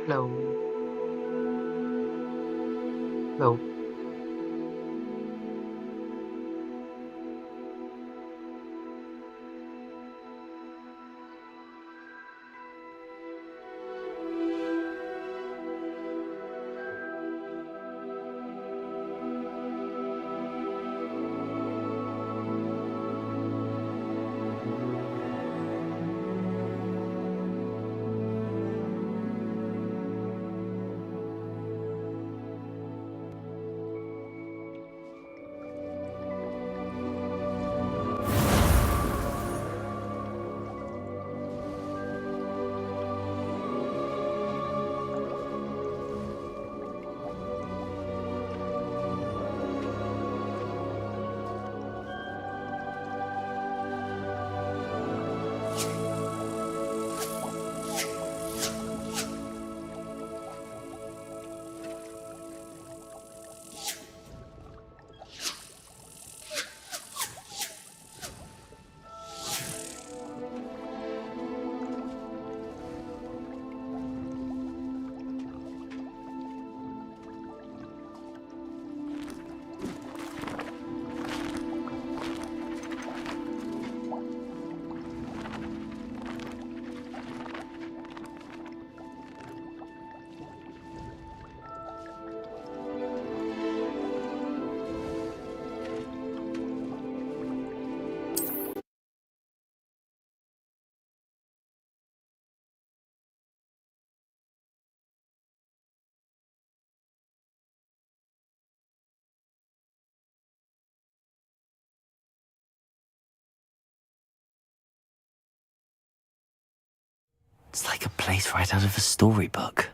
แล้วแล้ว It's like a place right out of a storybook.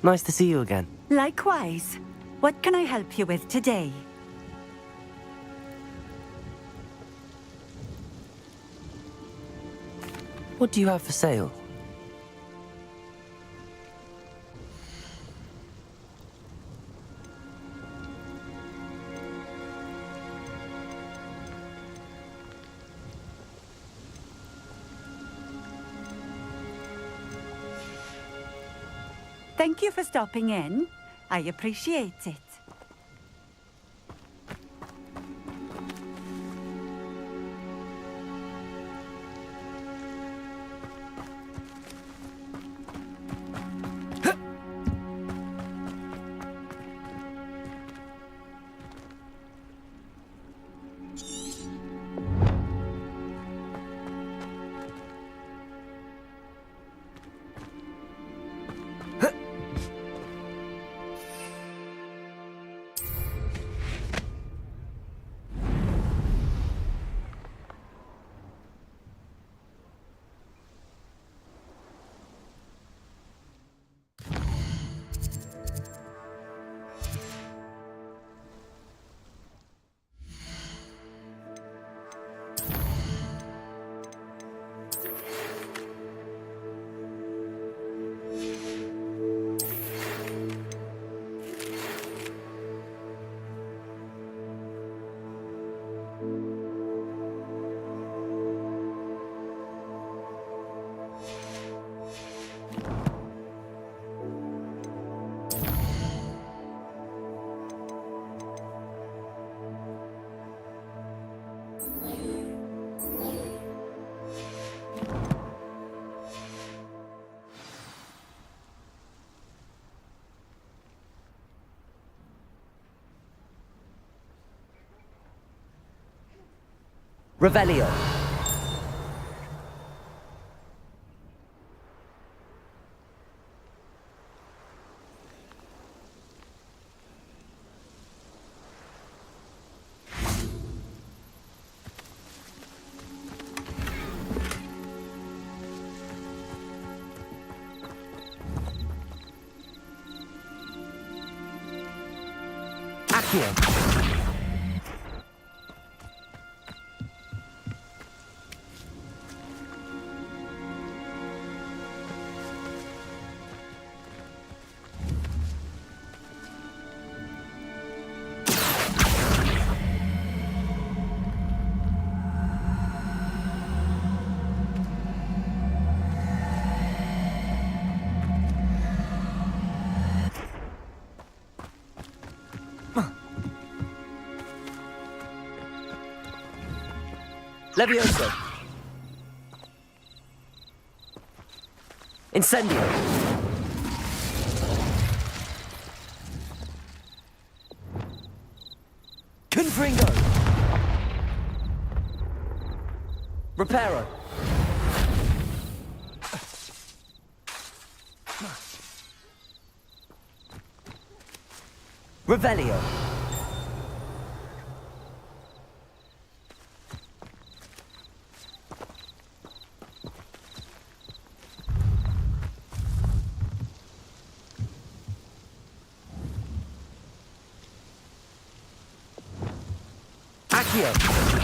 Nice to see you again. Likewise. What can I help you with today? What do you have for sale? Thank you for stopping in. I appreciate it. Revelio. Accio. Levioso. Incendio. Confringo. Reparo. Revelio. Accio.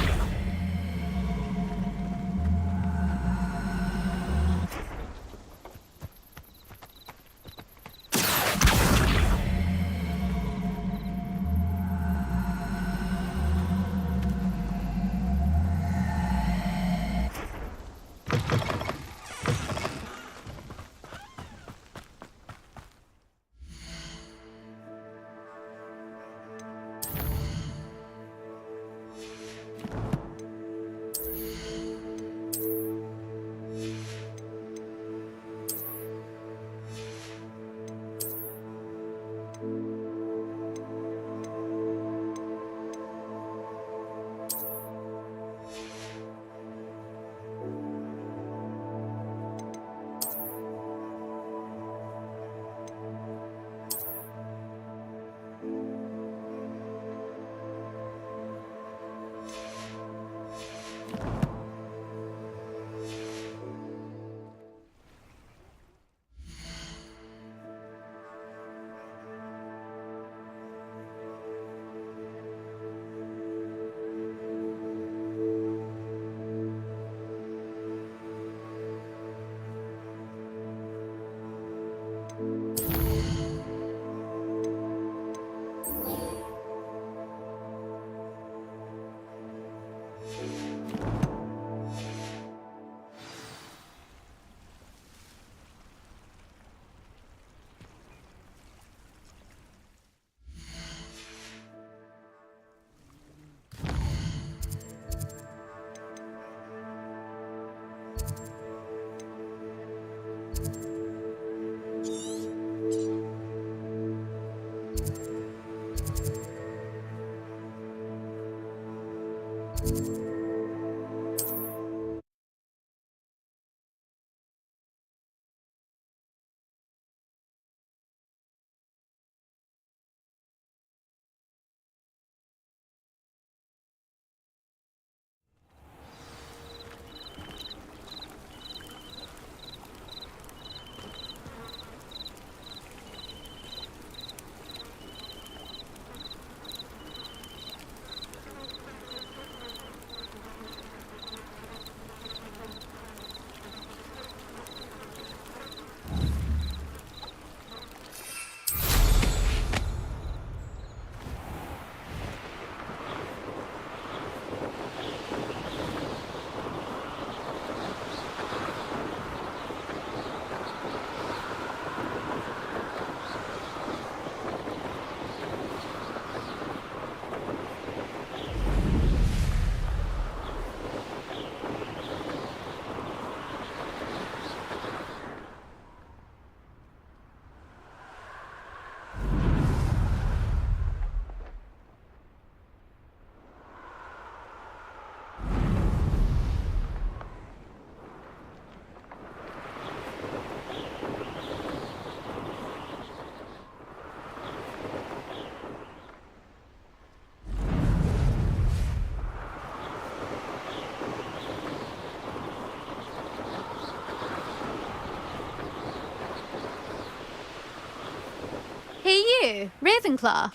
Hey you, Ravenclaw.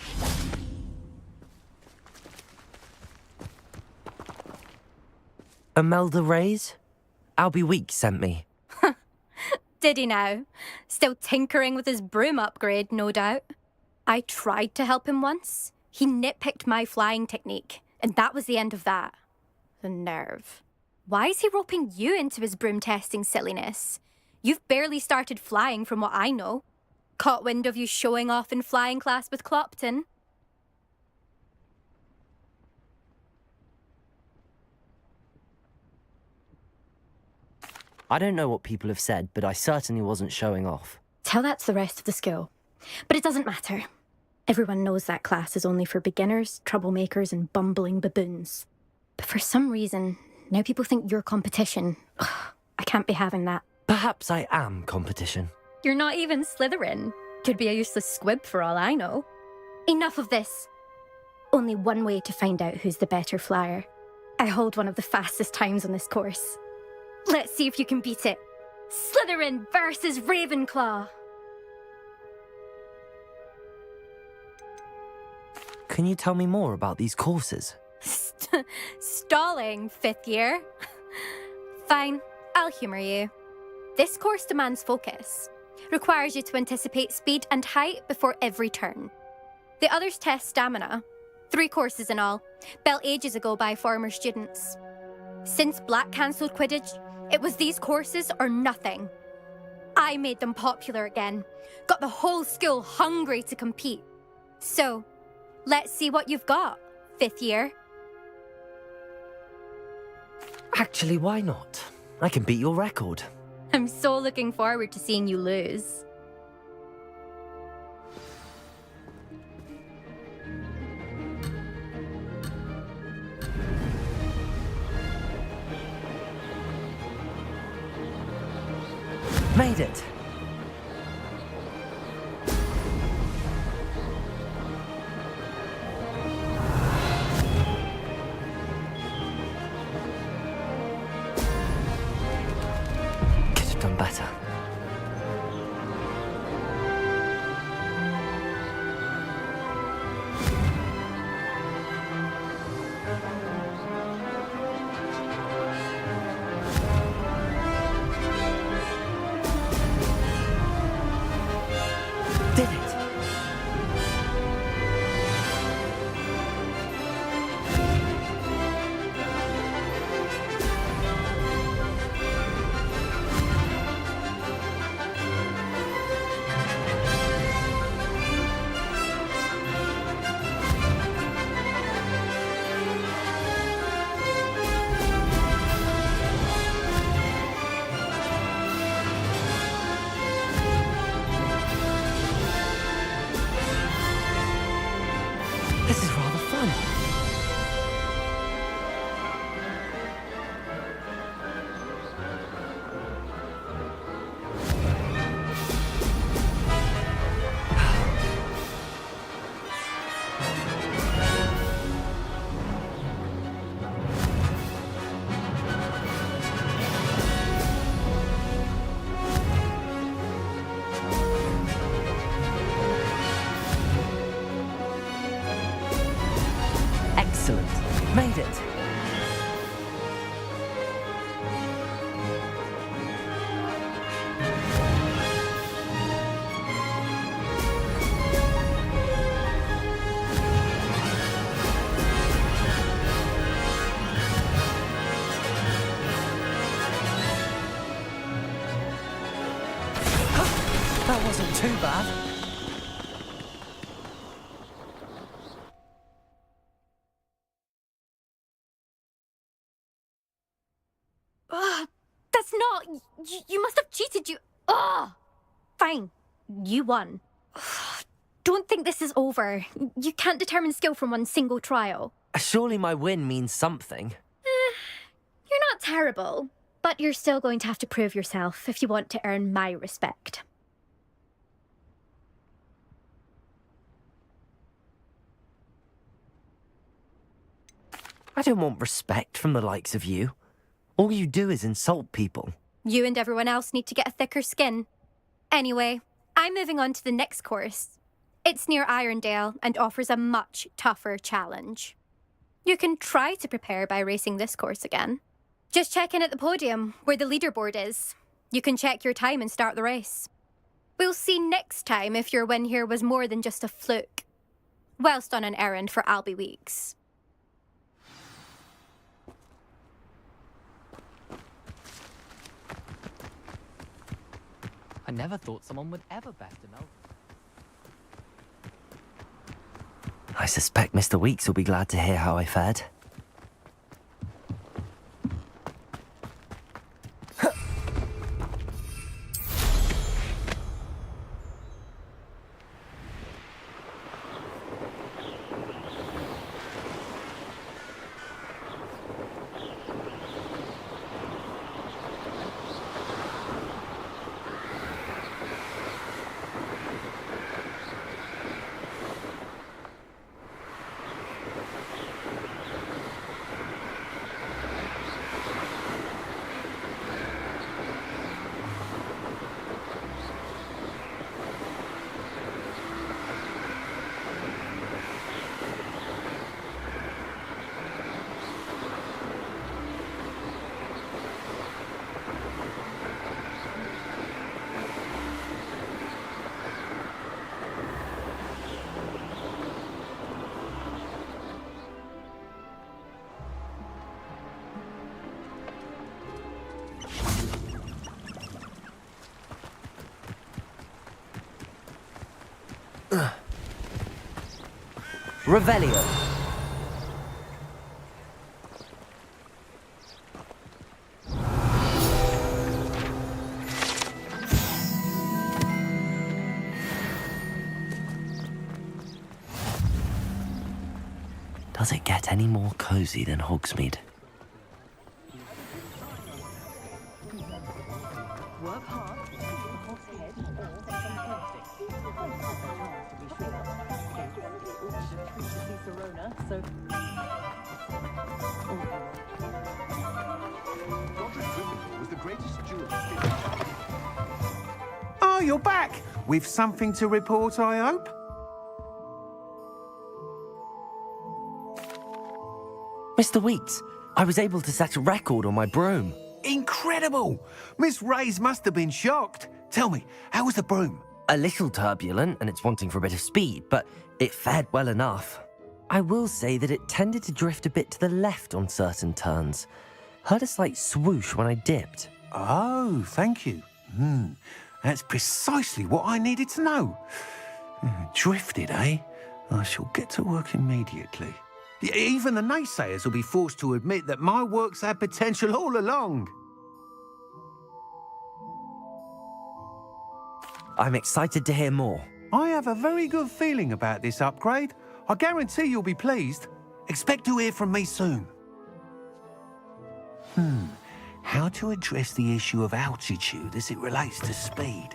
Imelda Reyes? Albie Weeks sent me. Did he now? Still tinkering with his broom upgrade, no doubt. I tried to help him once. He nitpicked my flying technique, and that was the end of that. The nerve. Why is he roping you into his broom testing silliness? You've barely started flying from what I know. Caught wind of you showing off in flying class with Clopton. I don't know what people have said, but I certainly wasn't showing off. Tell that to the rest of the school. But it doesn't matter. Everyone knows that class is only for beginners, troublemakers, and bumbling baboons. But for some reason, now people think you're competition. Ugh, I can't be having that. Perhaps I am competition. You're not even Slytherin. Could be a useless squib for all I know. Enough of this. Only one way to find out who's the better flyer. I hold one of the fastest times on this course. Let's see if you can beat it. Slytherin versus Ravenclaw. Can you tell me more about these courses? Stalling, fifth year. Fine, I'll humour you. This course demands focus. Requires you to anticipate speed and height before every turn. The others test stamina. 3 courses in all, built ages ago by former students. Since Black cancelled Quidditch, it was these courses or nothing. I made them popular again. Got the whole school hungry to compete. So, let's see what you've got, fifth year. Actually, why not? I can beat your record. I'm so looking forward to seeing you lose. Made it! Could have done better. Did it! That wasn't too bad. Ugh, that's not... You must have cheated, you... Ugh! Fine. You won. Ugh, don't think this is over. You can't determine skill from one single trial. Surely my win means something. You're not terrible, but you're still going to have to prove yourself if you want to earn my respect. I don't want respect from the likes of you. All you do is insult people. You and everyone else need to get a thicker skin. Anyway, I'm moving on to the next course. It's near Irondale and offers a much tougher challenge. You can try to prepare by racing this course again. Just check in at the podium, where the leaderboard is. You can check your time and start the race. We'll see next time if your win here was more than just a fluke. Whilst on an errand for Albie Weeks. I never thought someone would ever bet to Melbourne. I suspect Mr. Weeks will be glad to hear how I fared. Revelio. Does it get any more cozy than Hogsmeade? Work hard, Hog's head, Oh, you're back! With something to report, I hope? Mr. Weeks, I was able to set a record on my broom. Incredible! Miss Reyes must have been shocked. Tell me, how was the broom? A little turbulent, and it's wanting for a bit of speed, but it fared well enough. I will say that it tended to drift a bit to the left on certain turns. Heard a slight swoosh when I dipped. Oh, thank you. That's precisely what I needed to know. Drifted, eh? I shall get to work immediately. Even the naysayers will be forced to admit that my work's had potential all along. I'm excited to hear more. I have a very good feeling about this upgrade. I guarantee you'll be pleased. Expect to hear from me soon. How to address the issue of altitude as it relates to speed?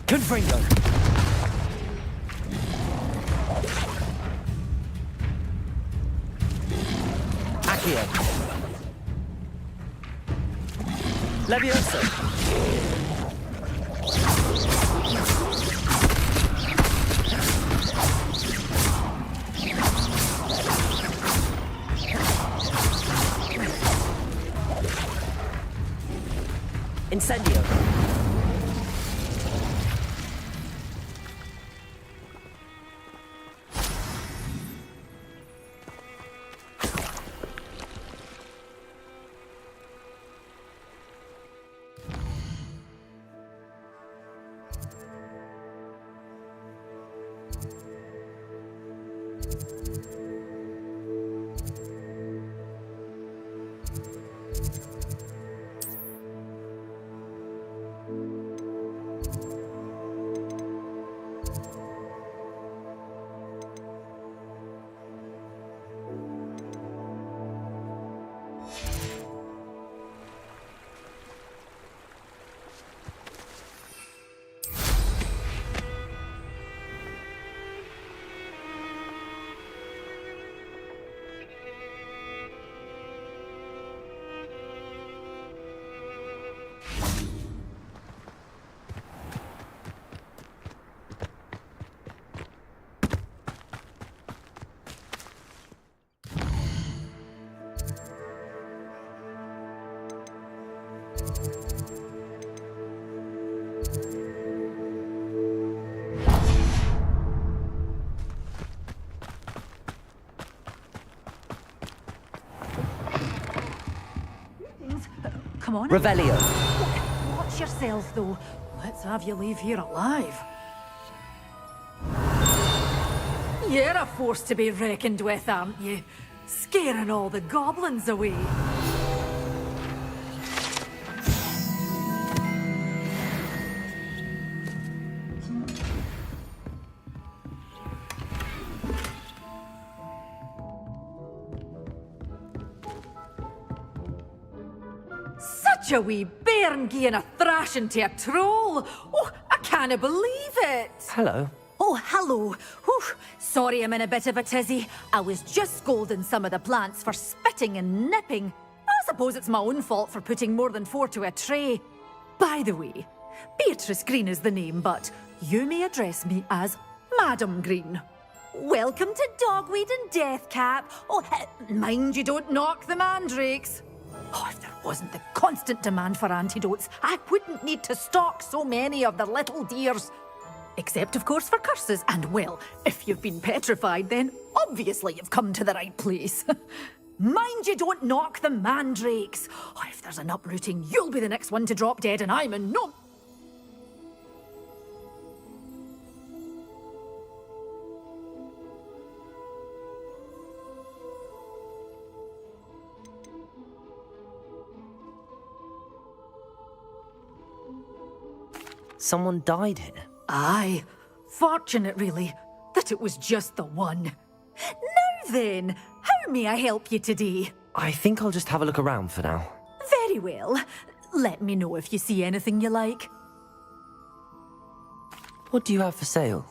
Confringo. Accio. Leviosa. Incendio. Come on. Revelio. Watch yourself, though. Let's have you leave here alive. You're a force to be reckoned with, aren't you? Scaring all the goblins away. Such a wee bairn gieing a thrashing to a troll. Oh, I can't believe it. Hello. Oh, hello. Whew. Sorry I'm in a bit of a tizzy. I was just scolding some of the plants for spitting and nipping. I suppose it's my own fault for putting more than 4 to a tray. By the way, Beatrice Green is the name, but you may address me as Madam Green. Welcome to Dogweed and Deathcap. Oh, mind you don't knock the mandrakes. Oh, if there wasn't the constant demand for antidotes, I wouldn't need to stock so many of the little dears. Except, of course, for curses. And, well, if you've been petrified, then obviously you've come to the right place. Mind you don't knock the mandrakes. Oh, if there's an uprooting, you'll be the next one to drop dead, and I'm in no... Someone died here. Aye. Fortunate, really, that it was just the one. Now then, how may I help you today? I think I'll just have a look around for now. Very well. Let me know if you see anything you like. What do you have for sale?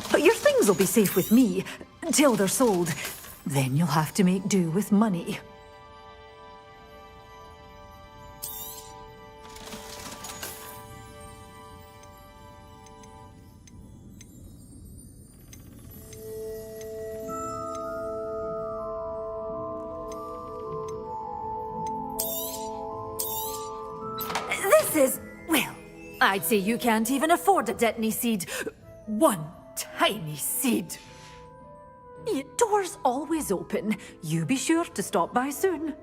But your things will be safe with me, till they're sold. Then you'll have to make do with money. This is, well, I'd say you can't even afford a Detney seed. One tiny seed. Door's always open. You be sure to stop by soon.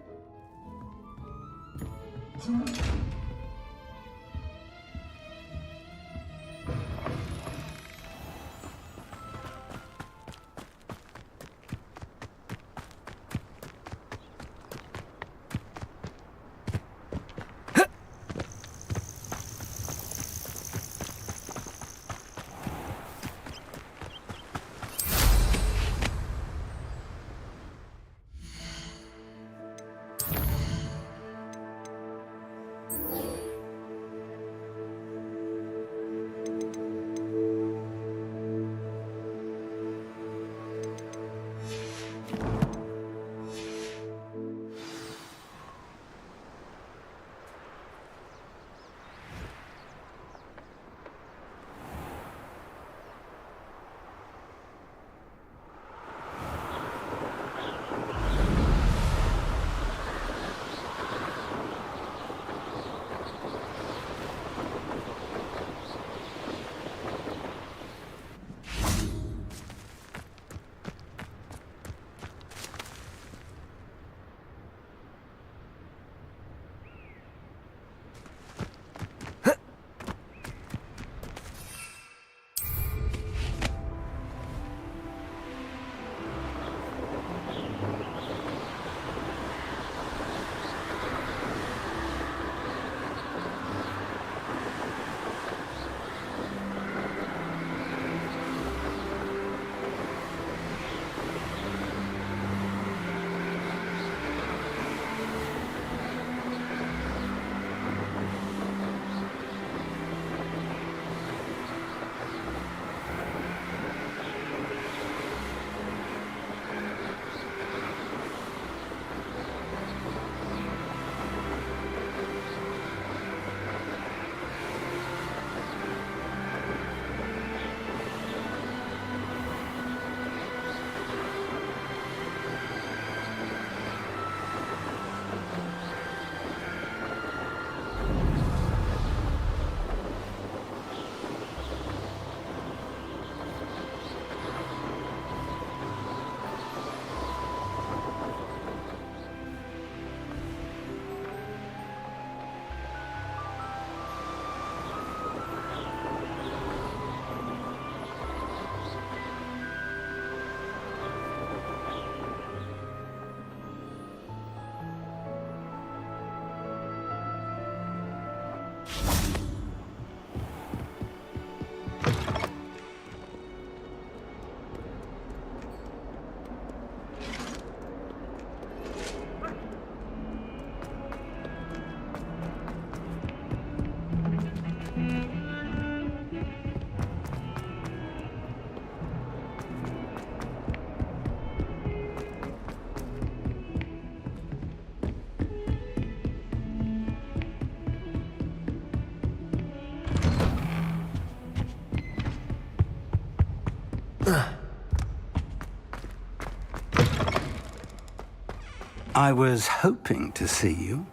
I was hoping to see you.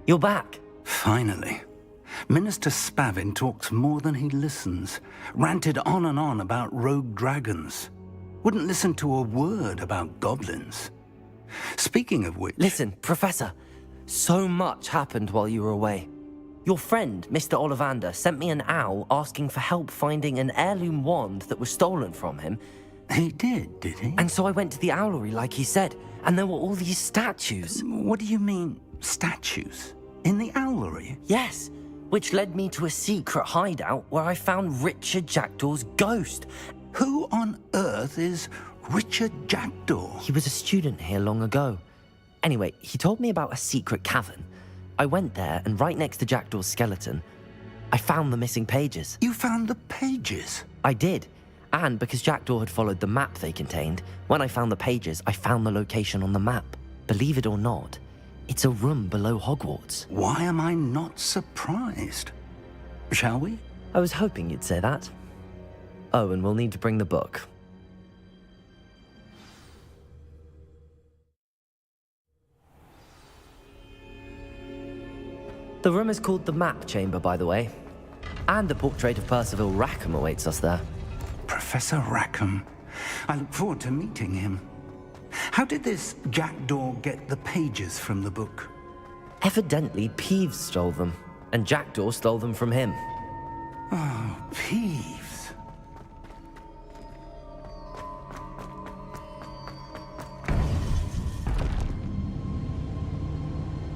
You're back. Finally. Minister Spavin talks more than he listens. Ranted on and on about rogue dragons. Wouldn't listen to a word about goblins. Speaking of which... Listen, Professor, so much happened while you were away. Your friend, Mr. Ollivander, sent me an owl asking for help finding an heirloom wand that was stolen from him. He did he? And so I went to the owlery like he said, and there were all these statues. What do you mean, statues? In the owlery? Yes, which led me to a secret hideout where I found Richard Jackdaw's ghost. Who on earth is Richard Jackdaw? He was a student here long ago. Anyway, he told me about a secret cavern. I went there, and right next to Jackdaw's skeleton, I found the missing pages. You found the pages? I did. And because Jackdaw had followed the map they contained, when I found the pages, I found the location on the map. Believe it or not, it's a room below Hogwarts. Why am I not surprised? Shall we? I was hoping you'd say that. Oh, and we'll need to bring the book. The room is called the Map Chamber, by the way. And a portrait of Percival Rackham awaits us there. Professor Rackham. I look forward to meeting him. How did this Jackdaw get the pages from the book? Evidently, Peeves stole them, and Jackdaw stole them from him. Oh, Peeves.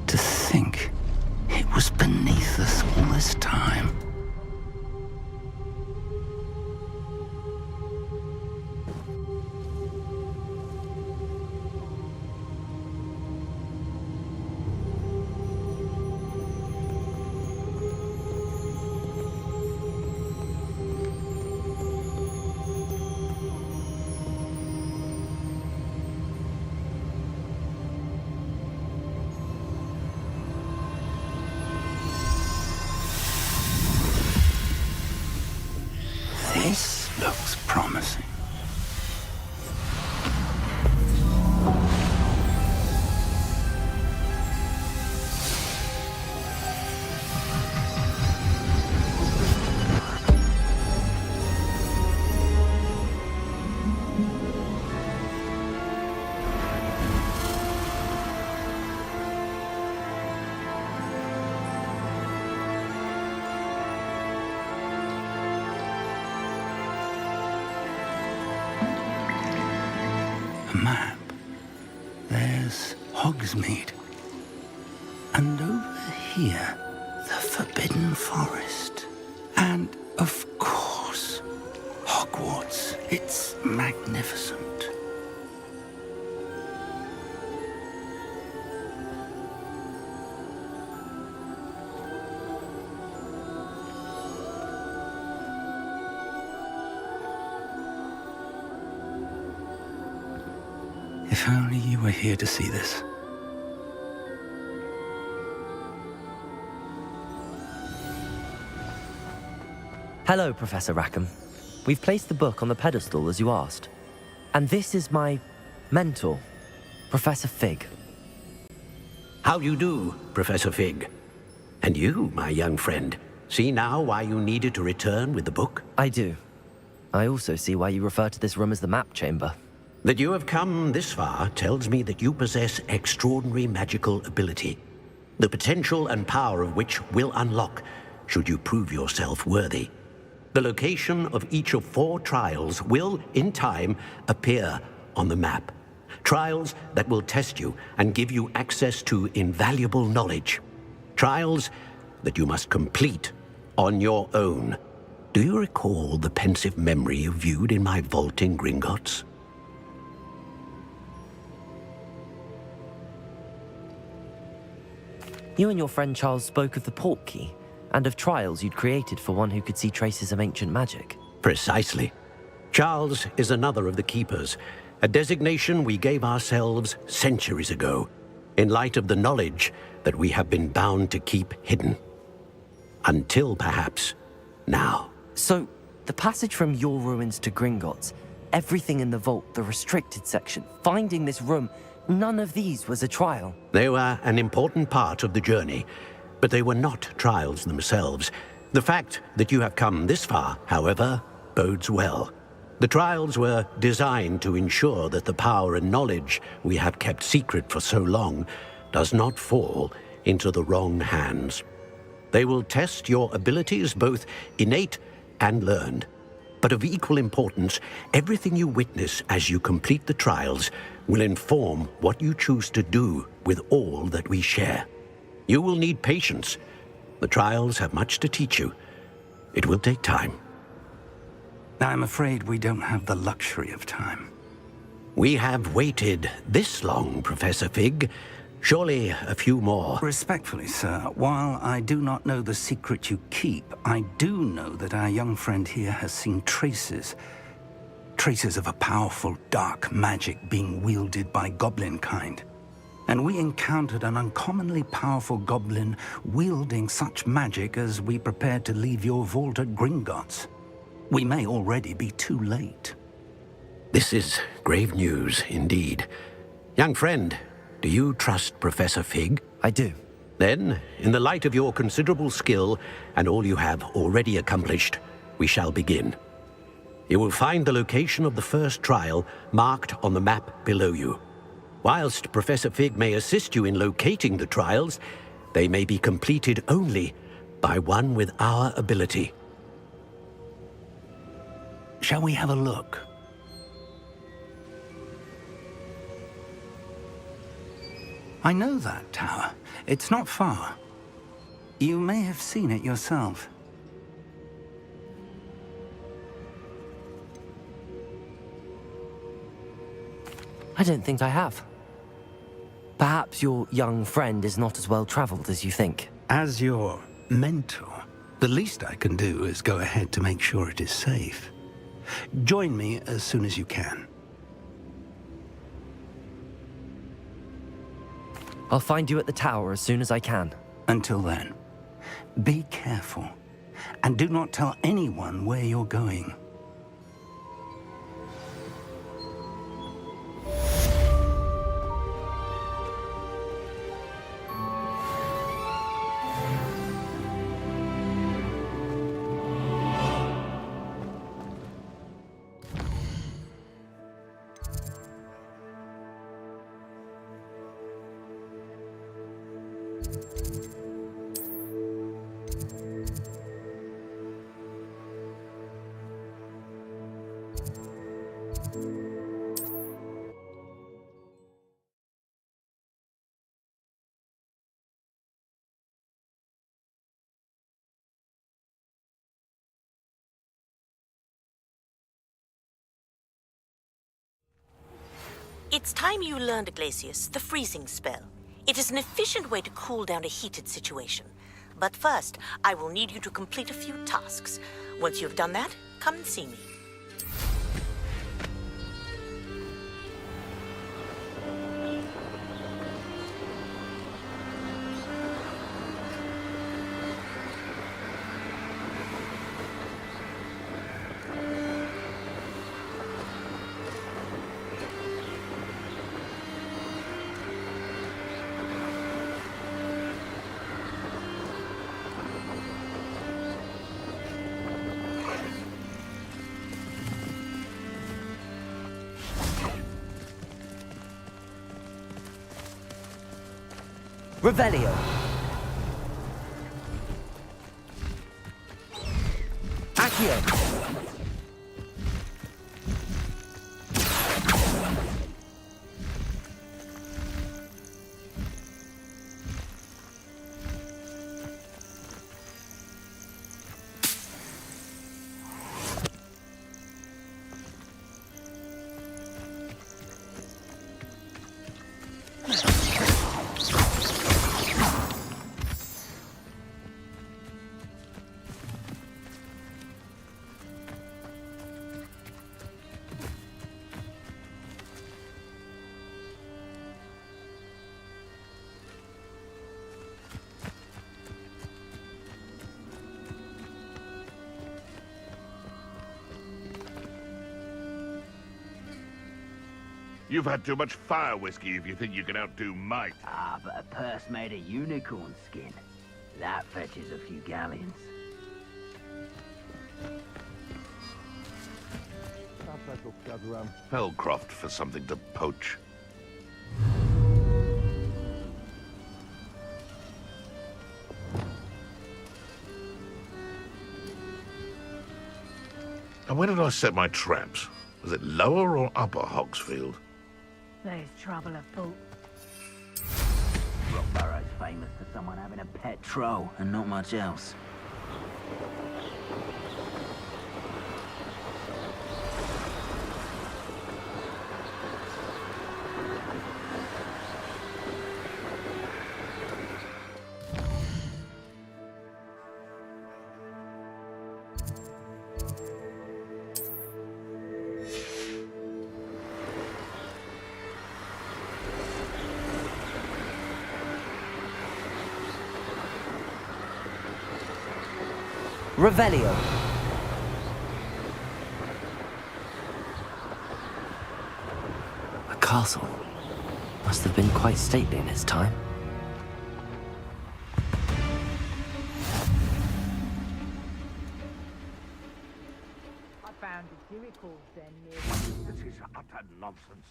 To think it was beneath us all this time. This looks promising. Map. There's Hogsmeade. And over here, the Forbidden Forest. And, of course, Hogwarts. It's magnificent. If only you were here to see this. Hello, Professor Rackham. We've placed the book on the pedestal as you asked. And this is my mentor, Professor Fig. How you do, Professor Fig? And you, my young friend, see now why you needed to return with the book? I do. I also see why you refer to this room as the Map Chamber. That you have come this far tells me that you possess extraordinary magical ability, the potential and power of which will unlock should you prove yourself worthy. The location of each of 4 trials will, in time, appear on the map. Trials that will test you and give you access to invaluable knowledge. Trials that you must complete on your own. Do you recall the pensive memory you viewed in my vault in Gringotts? You and your friend Charles spoke of the portkey, and of trials you'd created for one who could see traces of ancient magic. Precisely. Charles is another of the Keepers, a designation we gave ourselves centuries ago, in light of the knowledge that we have been bound to keep hidden. Until perhaps now. So, the passage from your ruins to Gringotts, everything in the vault, the restricted section, finding this room, none of these was a trial. They were an important part of the journey, but they were not trials themselves. The fact that you have come this far, however, bodes well. The trials were designed to ensure that the power and knowledge we have kept secret for so long does not fall into the wrong hands. They will test your abilities, both innate and learned. But of equal importance, everything you witness as you complete the trials will inform what you choose to do with all that we share. You will need patience. The trials have much to teach you. It will take time. I'm afraid we don't have the luxury of time. We have waited this long, Professor Fig. Surely a few more. Respectfully, sir, while I do not know the secret you keep, I do know that our young friend here has seen traces of a powerful dark magic being wielded by goblin kind. And we encountered an uncommonly powerful goblin wielding such magic as we prepared to leave your vault at Gringotts. We may already be too late. This is grave news indeed. Young friend, do you trust Professor Fig? I do. Then, in the light of your considerable skill and all you have already accomplished, we shall begin. You will find the location of the first trial marked on the map below you. Whilst Professor Fig may assist you in locating the trials, they may be completed only by one with our ability. Shall we have a look? I know that tower. It's not far. You may have seen it yourself. I don't think I have. Perhaps your young friend is not as well traveled as you think. As your mentor, the least I can do is go ahead to make sure it is safe. Join me as soon as you can. I'll find you at the tower as soon as I can. Until then, be careful, and do not tell anyone where you're going. It's time you learned, Glacius, the freezing spell. It is an efficient way to cool down a heated situation. But first, I will need you to complete a few tasks. Once you've done that, come and see me. Revelio. Accio. You've had too much fire whiskey if you think you can outdo might. Ah, but a purse made of unicorn skin. That fetches a few galleons. Perhaps I shall scout around Fellcroft for something to poach. And where did I set my traps? Was it lower or upper Hogsfield? There's trouble afoot. Rockborough's famous for someone having a pet troll and not much else. Revelio. A castle. Must have been quite stately in its time. I found a unicorn den near. This is utter nonsense.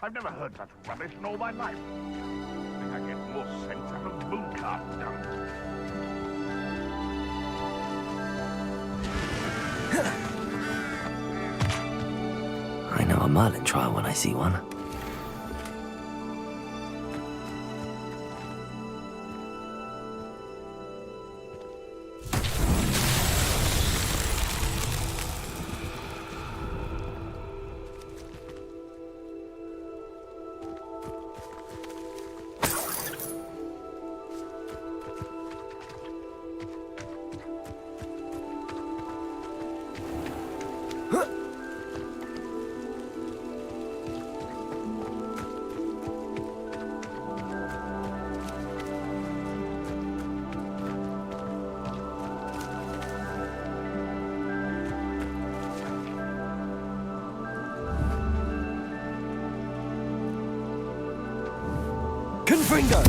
I've never heard such rubbish in all my life. I think I get more sense out of mooncart dung. I know a Merlin trial when I see one. Confringo!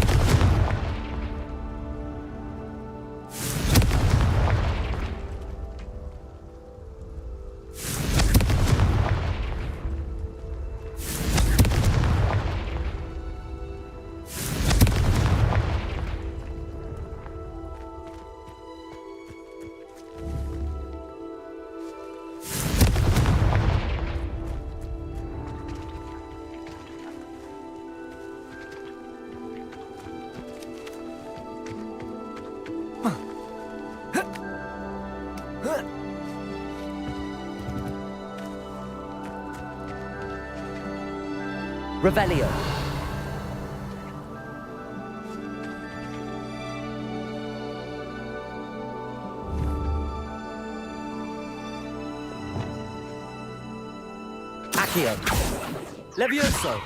Revelio. Accio. Levioso.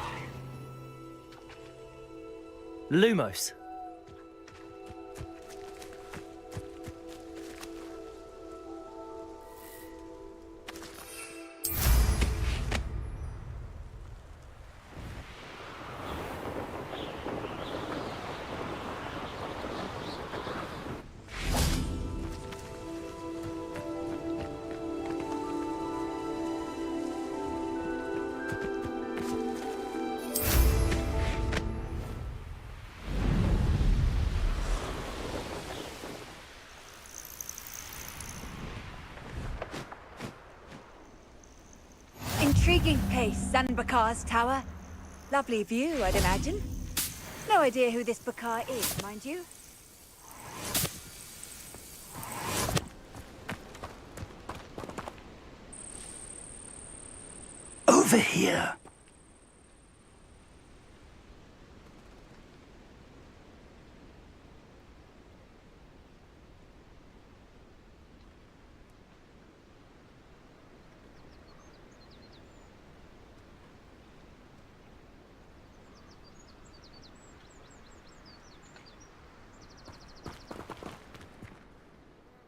Lumos. Intriguing place, Zanbakar's tower. Lovely view, I'd imagine. No idea who this Bakar is, mind you. Over here.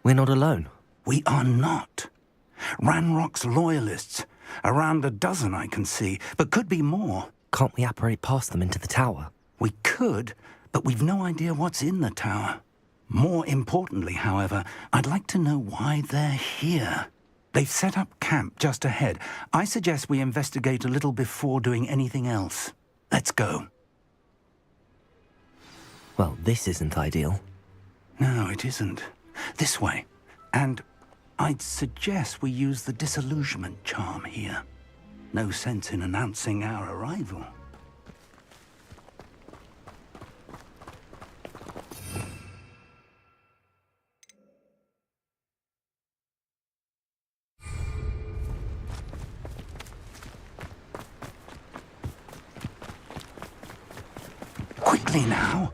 We're not alone. We are not. Ranrock's loyalists. Around a dozen I can see, but could be more. Can't we apparate past them into the tower? We could, but we've no idea what's in the tower. More importantly, however, I'd like to know why they're here. They've set up camp just ahead. I suggest we investigate a little before doing anything else. Let's go. Well, this isn't ideal. No, it isn't. This way. And I'd suggest we use the disillusionment charm here. No sense in announcing our arrival. Quickly now.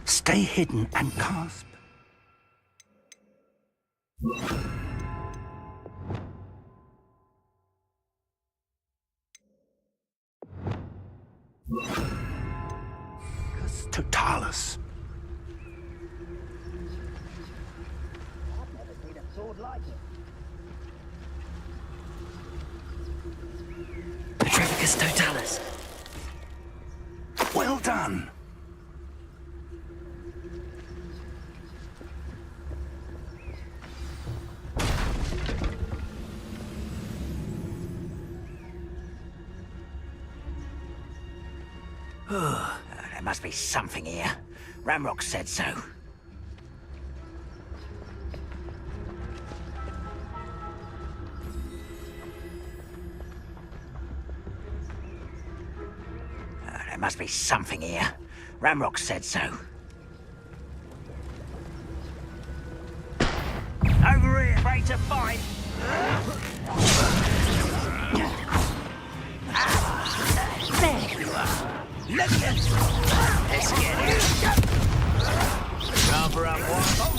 Stay hidden and clasp. Totalis. Petrificus Totalis. Well done. There must be something here. Ramrock said so. There must be something here. Ramrock said so. Over here, ready to fight. There you are. Look at this. Let's get it. Cover up one.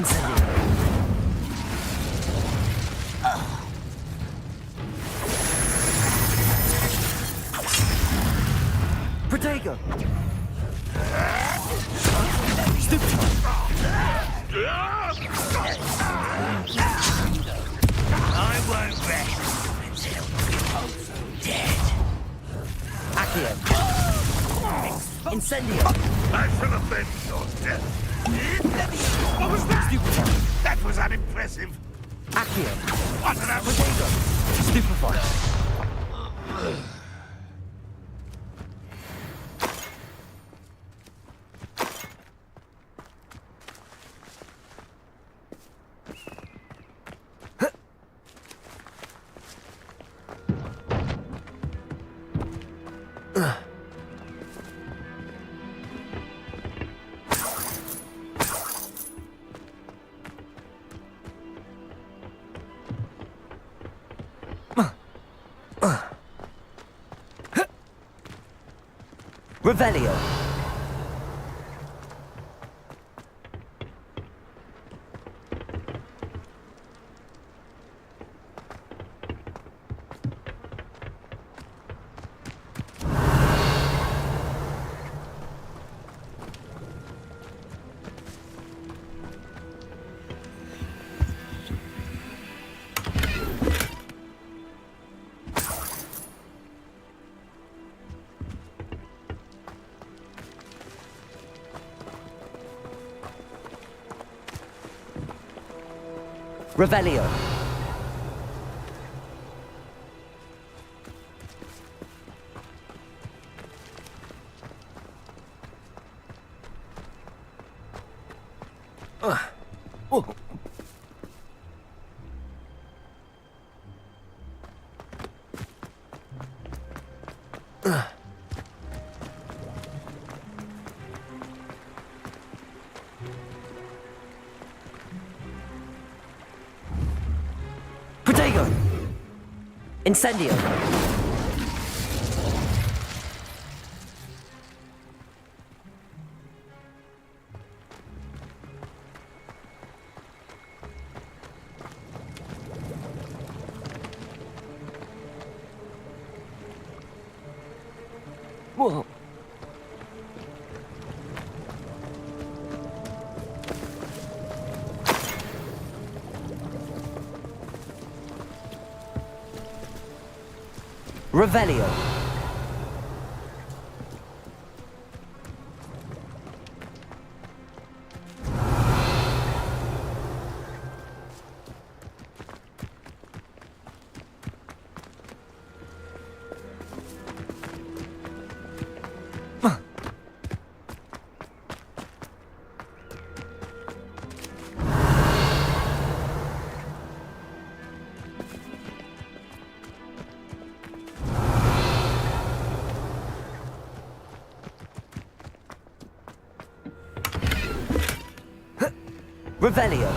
Incendio. Protego. I won't rest until we're both dead. Accio. Incendio. I should have been your death. What was that? That was unimpressive. Accio. What an Protego. Stupefy. Revelio. Revelio. Protego! Incendio! Whoa. Revelio. Revelio.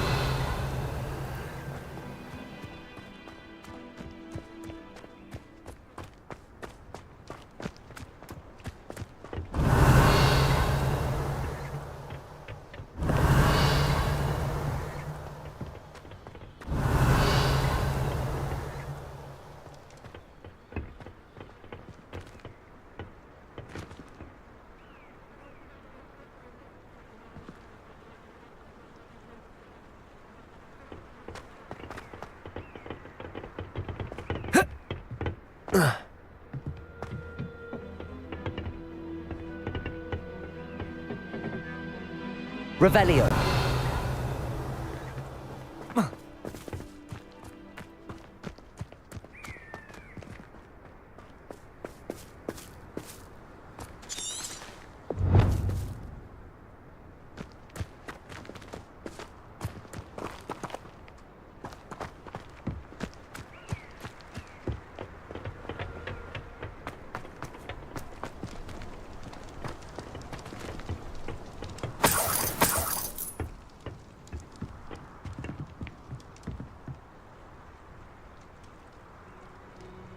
Revelio.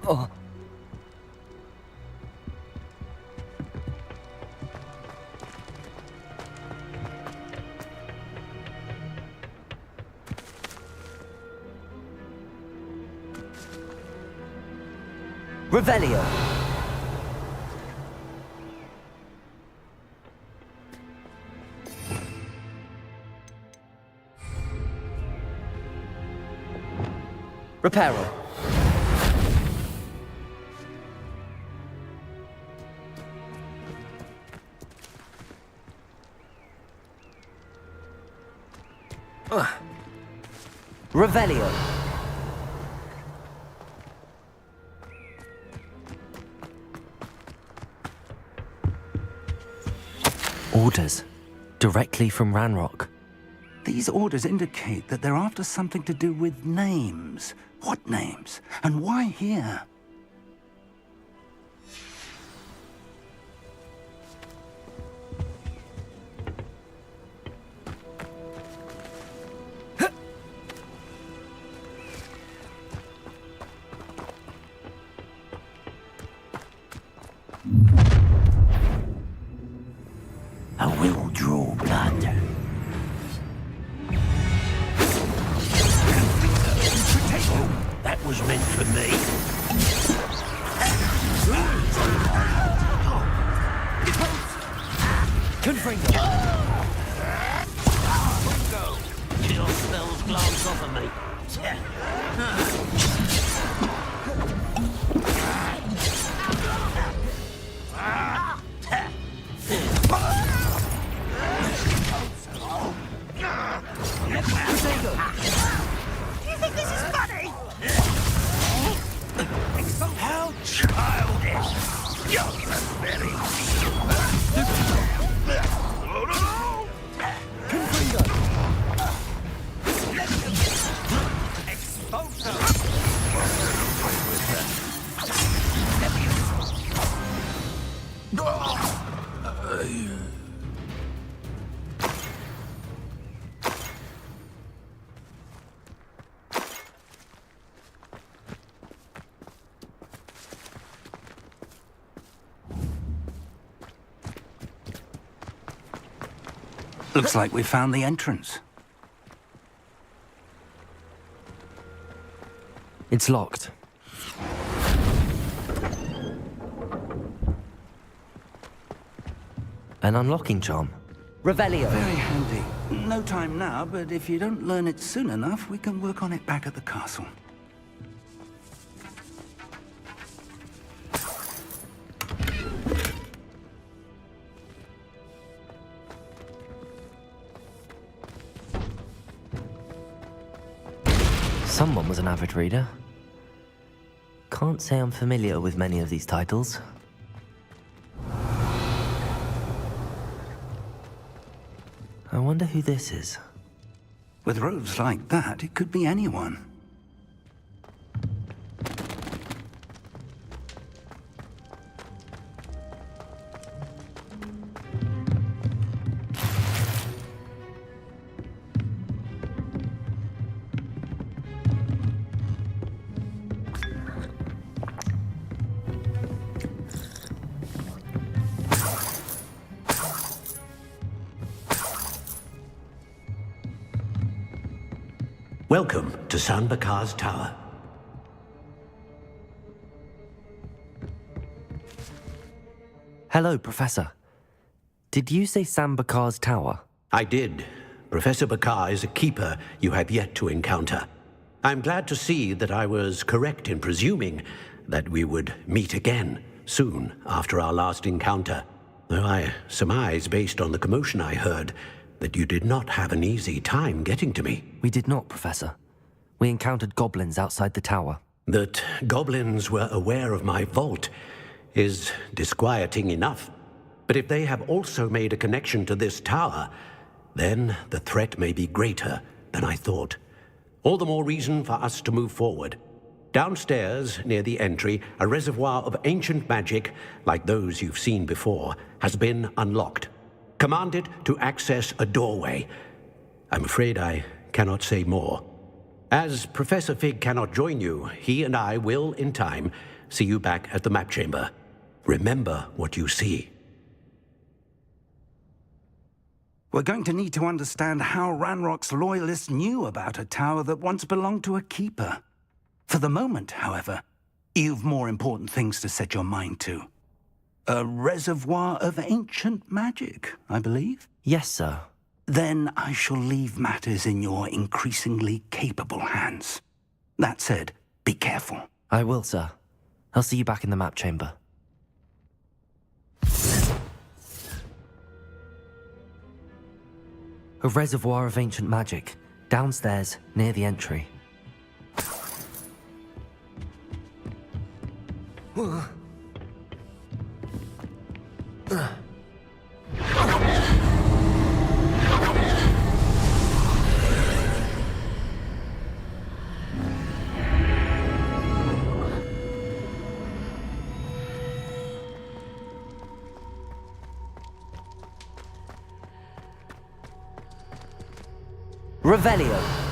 Oh. Revelio. Reparo. Revelio. Orders. Directly from Ranrock. These orders indicate that they're after something to do with names. What names? And why here? I will draw blood. That was meant for me. Confringo. Kill spells glance off of me. Looks like we found the entrance. It's locked. An unlocking charm. Revelio. Very handy. No time now, but if you don't learn it soon enough, we can work on it back at the castle. Someone was an avid reader. Can't say I'm familiar with many of these titles. I wonder who this is. With robes like that, it could be anyone. Welcome to San Bakar's Tower. Hello, Professor. Did you say San Bakar's Tower? I did. Professor Bakar is a keeper you have yet to encounter. I'm glad to see that I was correct in presuming that we would meet again soon after our last encounter. Though I surmise, based on the commotion I heard, that you did not have an easy time getting to me. We did not, Professor. We encountered goblins outside the tower. That goblins were aware of my vault is disquieting enough. But if they have also made a connection to this tower, then the threat may be greater than I thought. All the more reason for us to move forward. Downstairs, near the entry, a reservoir of ancient magic, like those you've seen before, has been unlocked. Commanded to access a doorway. I'm afraid I cannot say more. As Professor Fig cannot join you, he and I will, in time, see you back at the map chamber. Remember what you see. We're going to need to understand how Ranrock's loyalists knew about a tower that once belonged to a keeper. For the moment, however, you've more important things to set your mind to. A reservoir of ancient magic, I believe? Yes, sir. Then I shall leave matters in your increasingly capable hands. That said, be careful. I will, sir. I'll see you back in the map chamber. A reservoir of ancient magic, downstairs, near the entry. Revelio.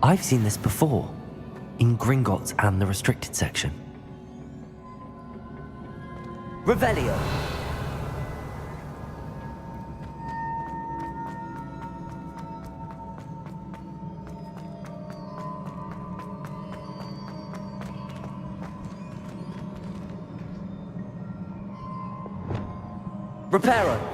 I've seen this before, in Gringotts and the restricted section. Revelio. Reparo.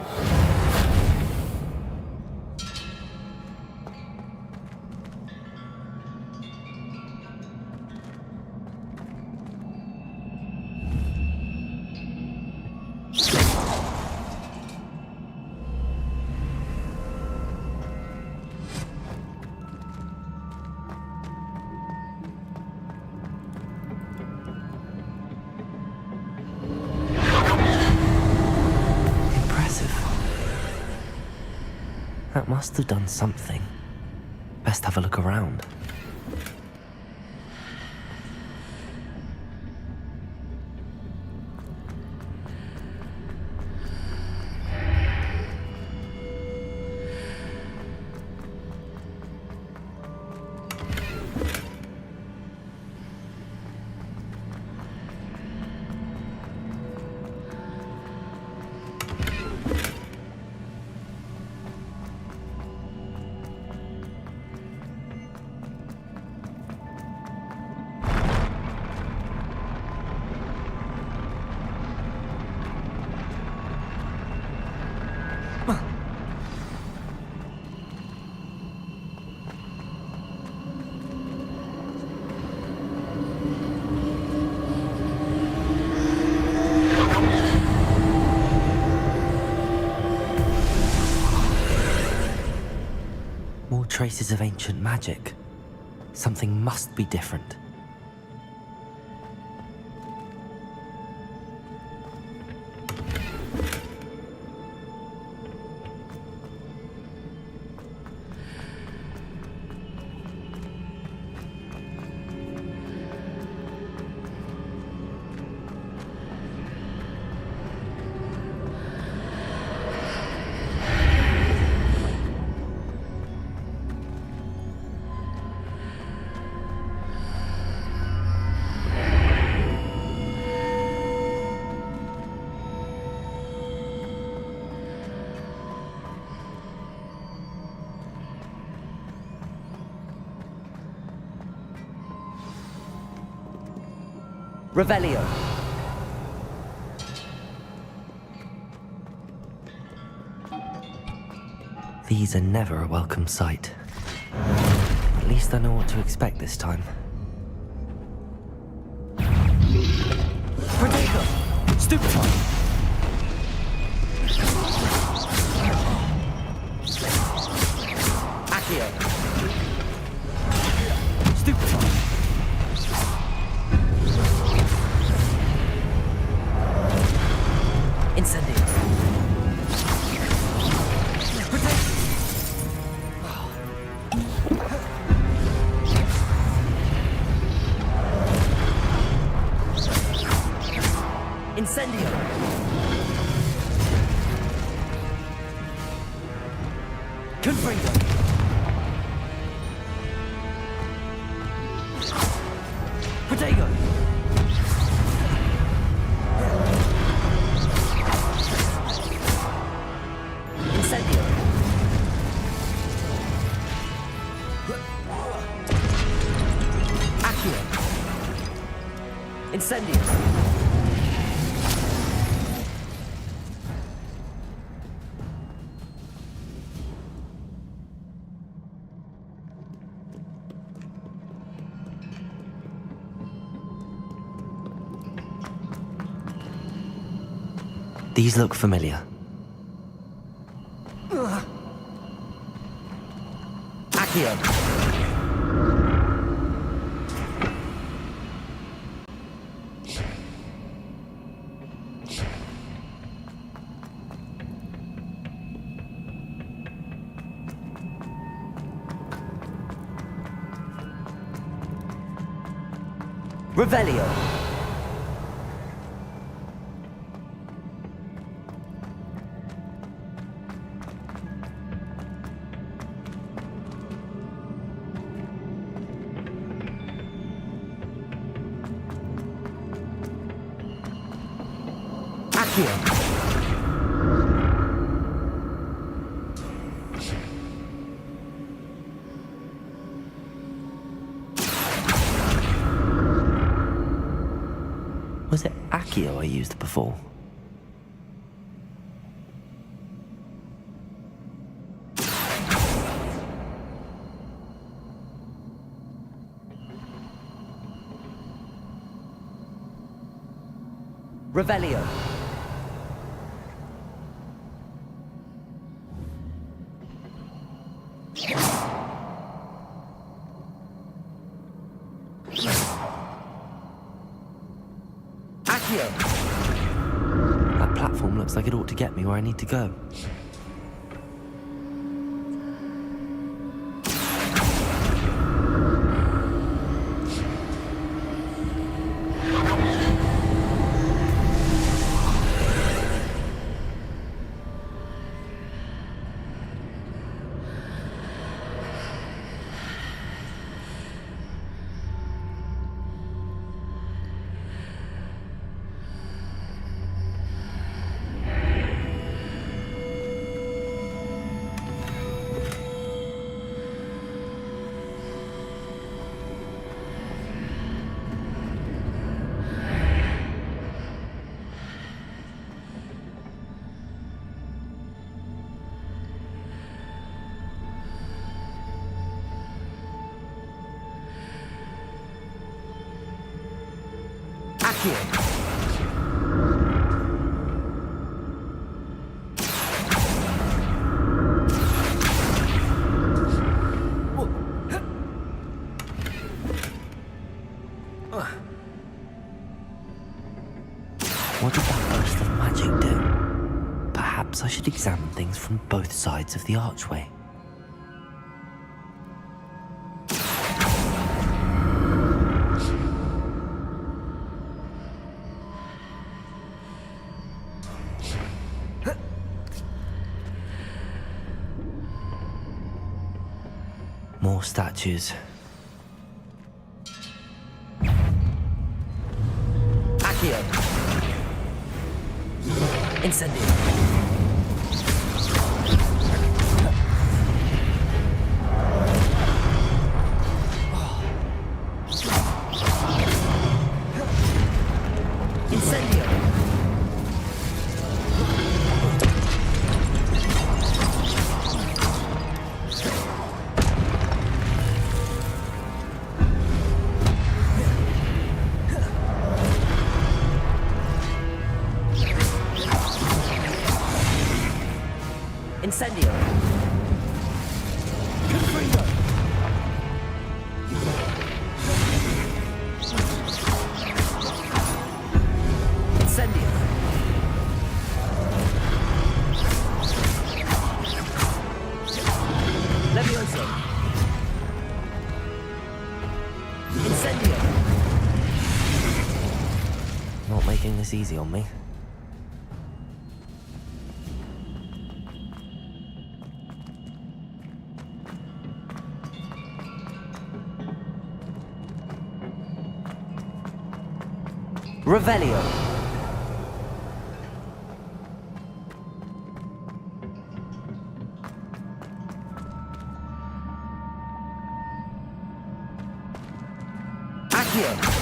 That must have done something. Best have a look around. More traces of ancient magic. Something must be different. Revelio. These are never a welcome sight. At least I know what to expect this time. Protego! Stupefy! Accio! Stupefy! Incendio! Protect! Incendio! Confringo! Protego! Incendio! Accio! Incendio! These look familiar. Accio! Revelio! Accio! Was it Accio I used before? Revelio. Accio. That platform looks like it ought to get me where I need to go. Accio. What did that burst of magic do? Perhaps I should examine things from both sides of the archway. More statues. Accio. Incendio. Incendio. Incendio. Confringo. Incendio. Levioso. Incendio. Not making this easy on me. Revelio. Accio.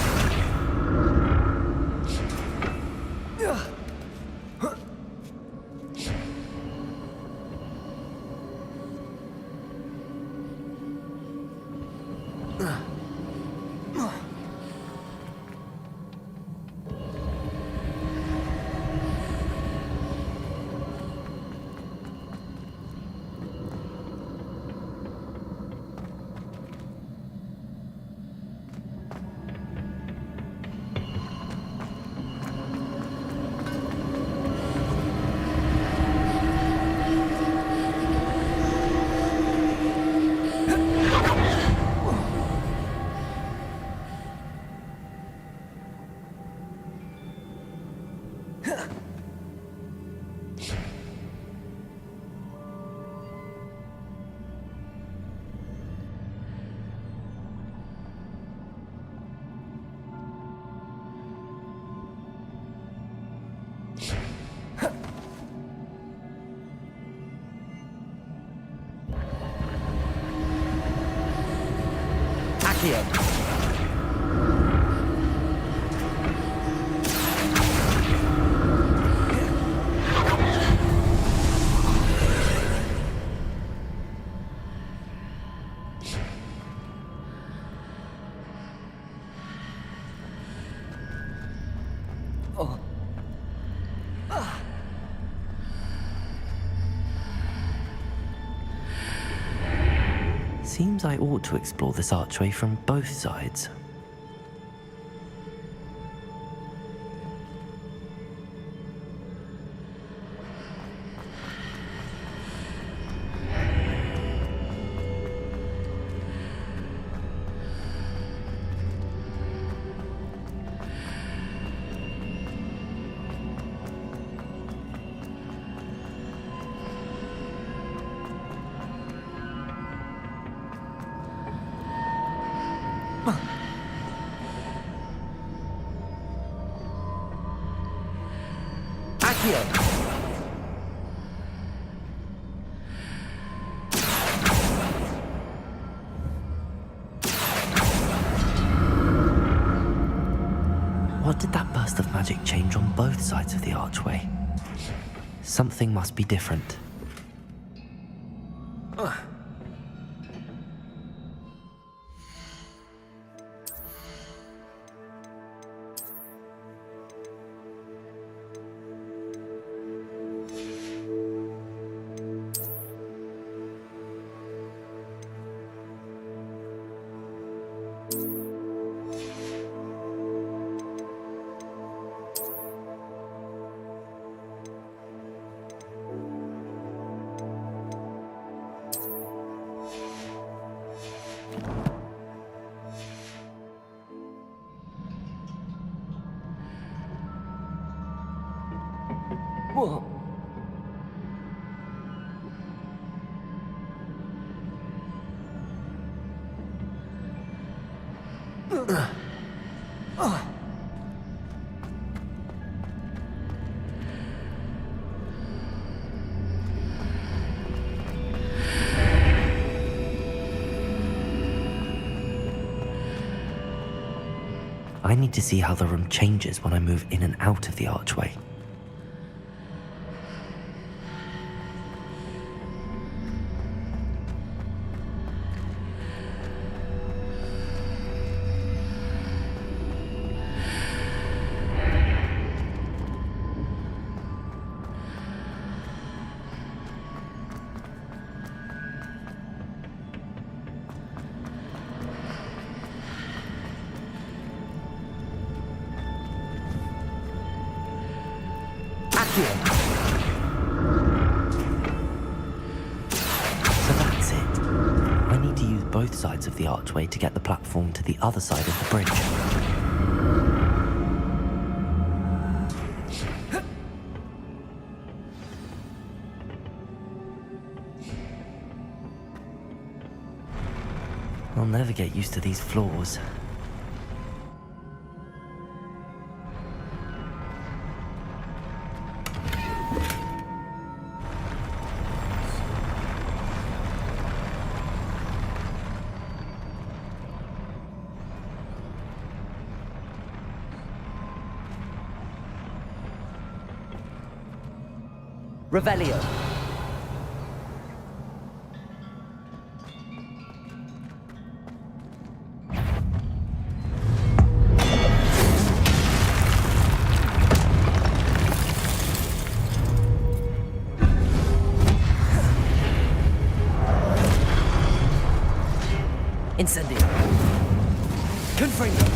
Accio. Seems I ought to explore this archway from both sides. Accio. What did that burst of magic change on both sides of the archway? Something must be different. Whoa. I need to see how the room changes when I move in and out of the archway. So that's it. I need to use both sides of the archway to get the platform to the other side of the bridge. I'll never get used to these floors. Revelio. Incendio. Confringo.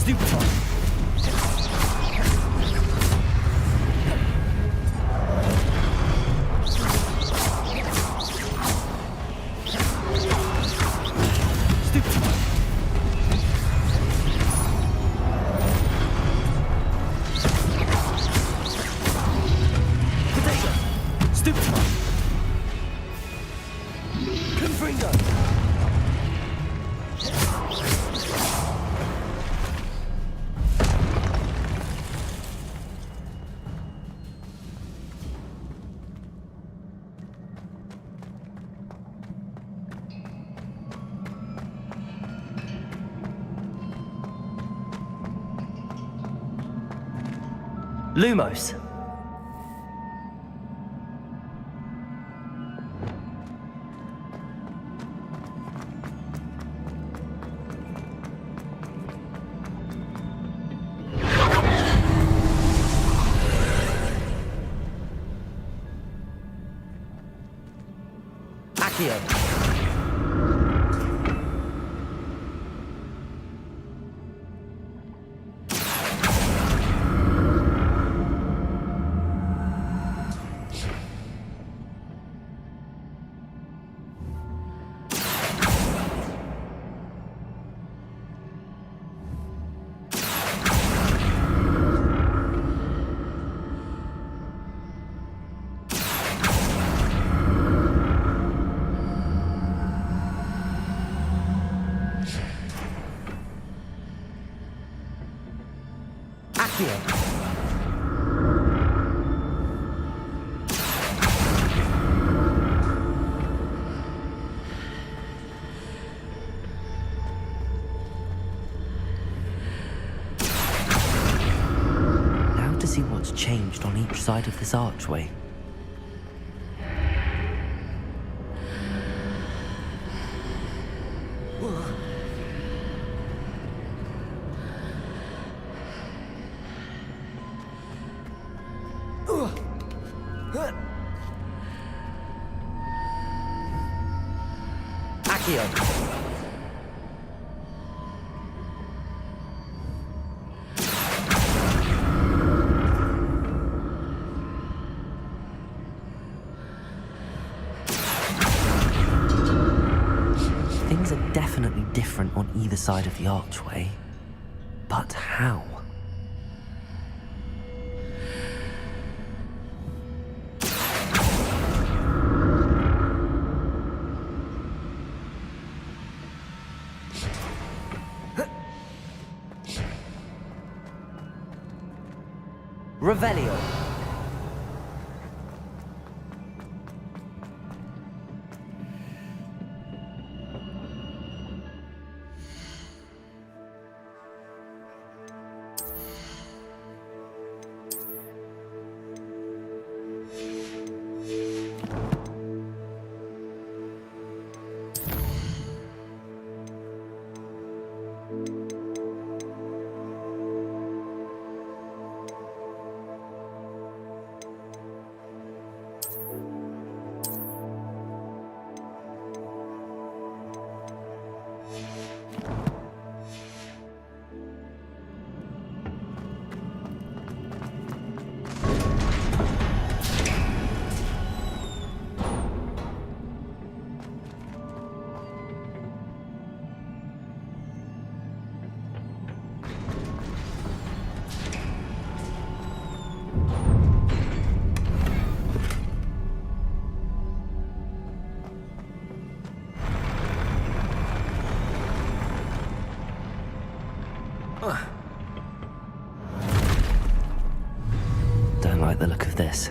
Stupefy. Lumos. Accio. Now to see what's changed on each side of this archway. Accio. Things are definitely different on either side of the archway. But how? Revelio. Don't like the look of this.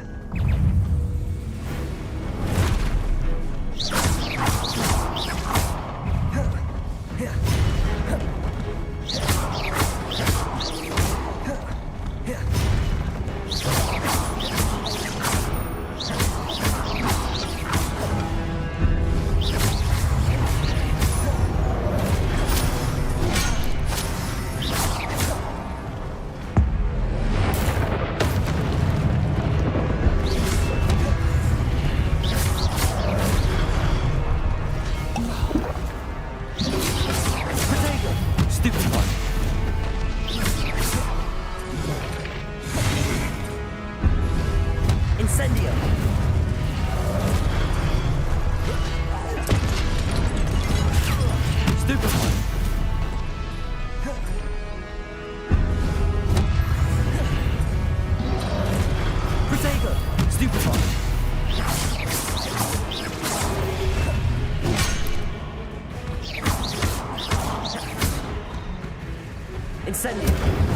Incendio.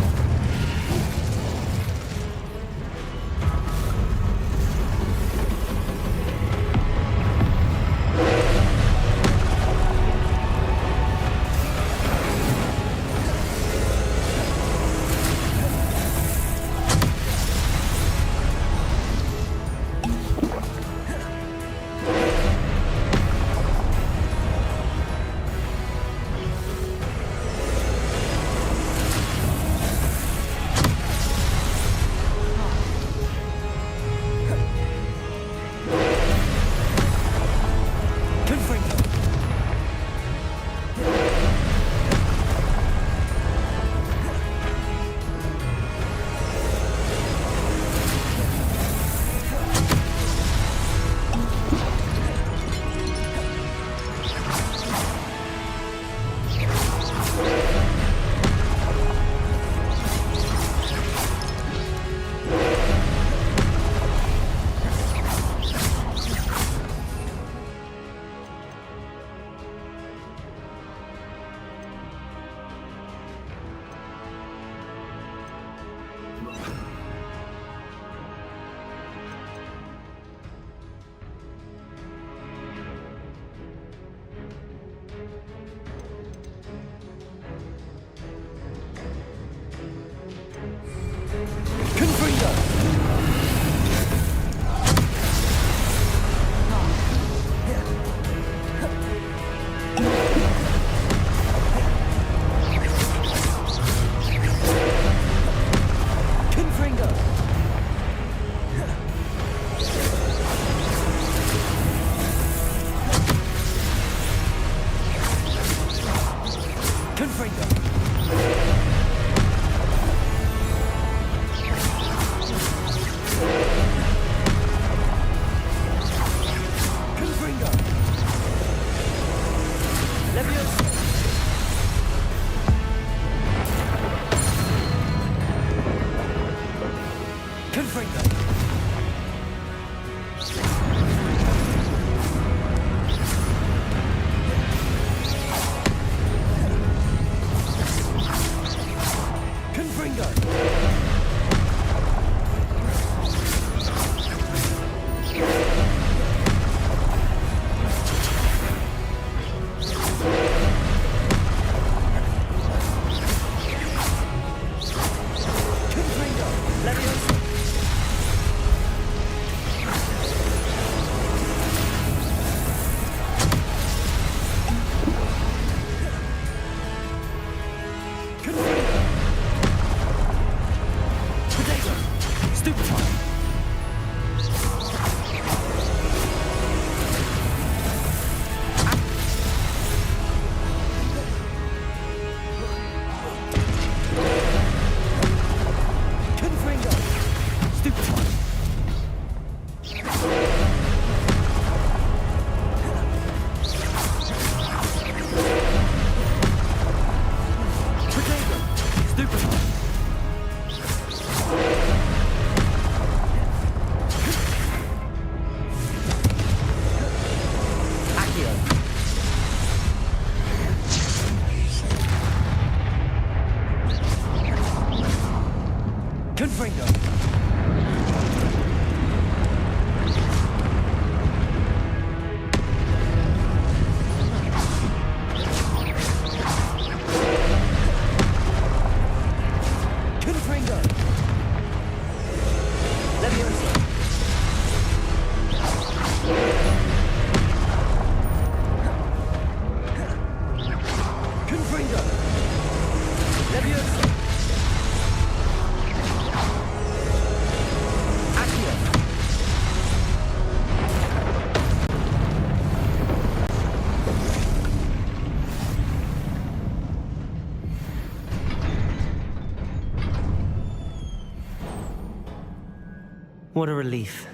What a relief.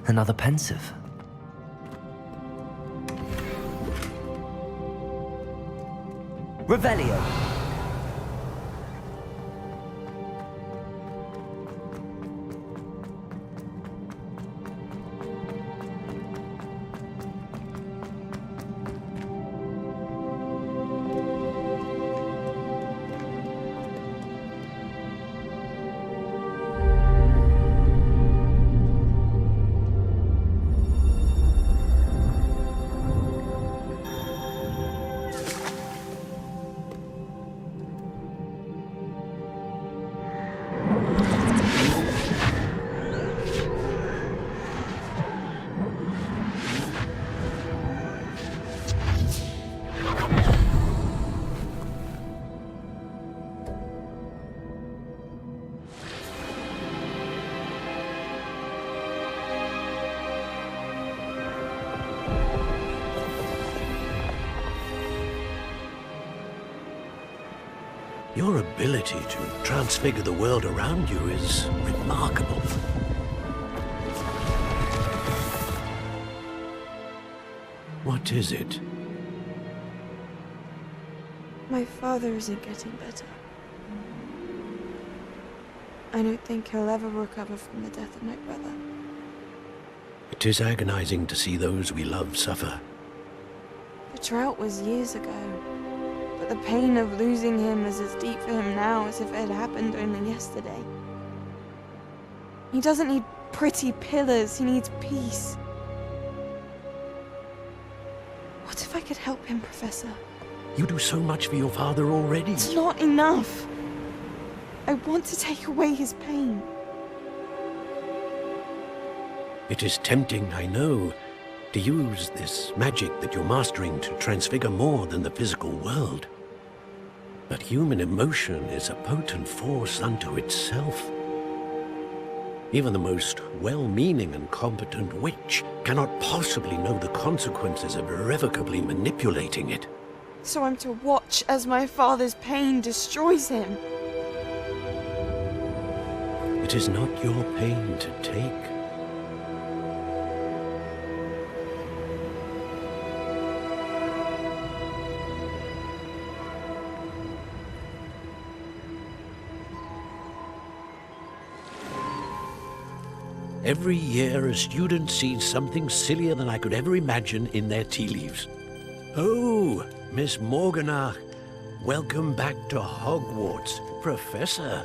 Another pensive. Revelio. Your ability to transfigure the world around you is remarkable. What is it? My father isn't getting better. I don't think he'll ever recover from the death of my brother. It is agonizing to see those we love suffer. The drought was years ago, but the pain of losing him is as deep for him now as if it had happened only yesterday. He doesn't need pretty pillars, he needs peace. What if I could help him, Professor? You do so much for your father already. It's not enough. I want to take away his pain. It is tempting, I know, to use this magic that you're mastering to transfigure more than the physical world. But human emotion is a potent force unto itself. Even the most well-meaning and competent witch cannot possibly know the consequences of irrevocably manipulating it. So I'm to watch as my father's pain destroys him. It is not your pain to take. Every year, a student sees something sillier than I could ever imagine in their tea leaves. Oh, Miss Morganach, welcome back to Hogwarts, Professor.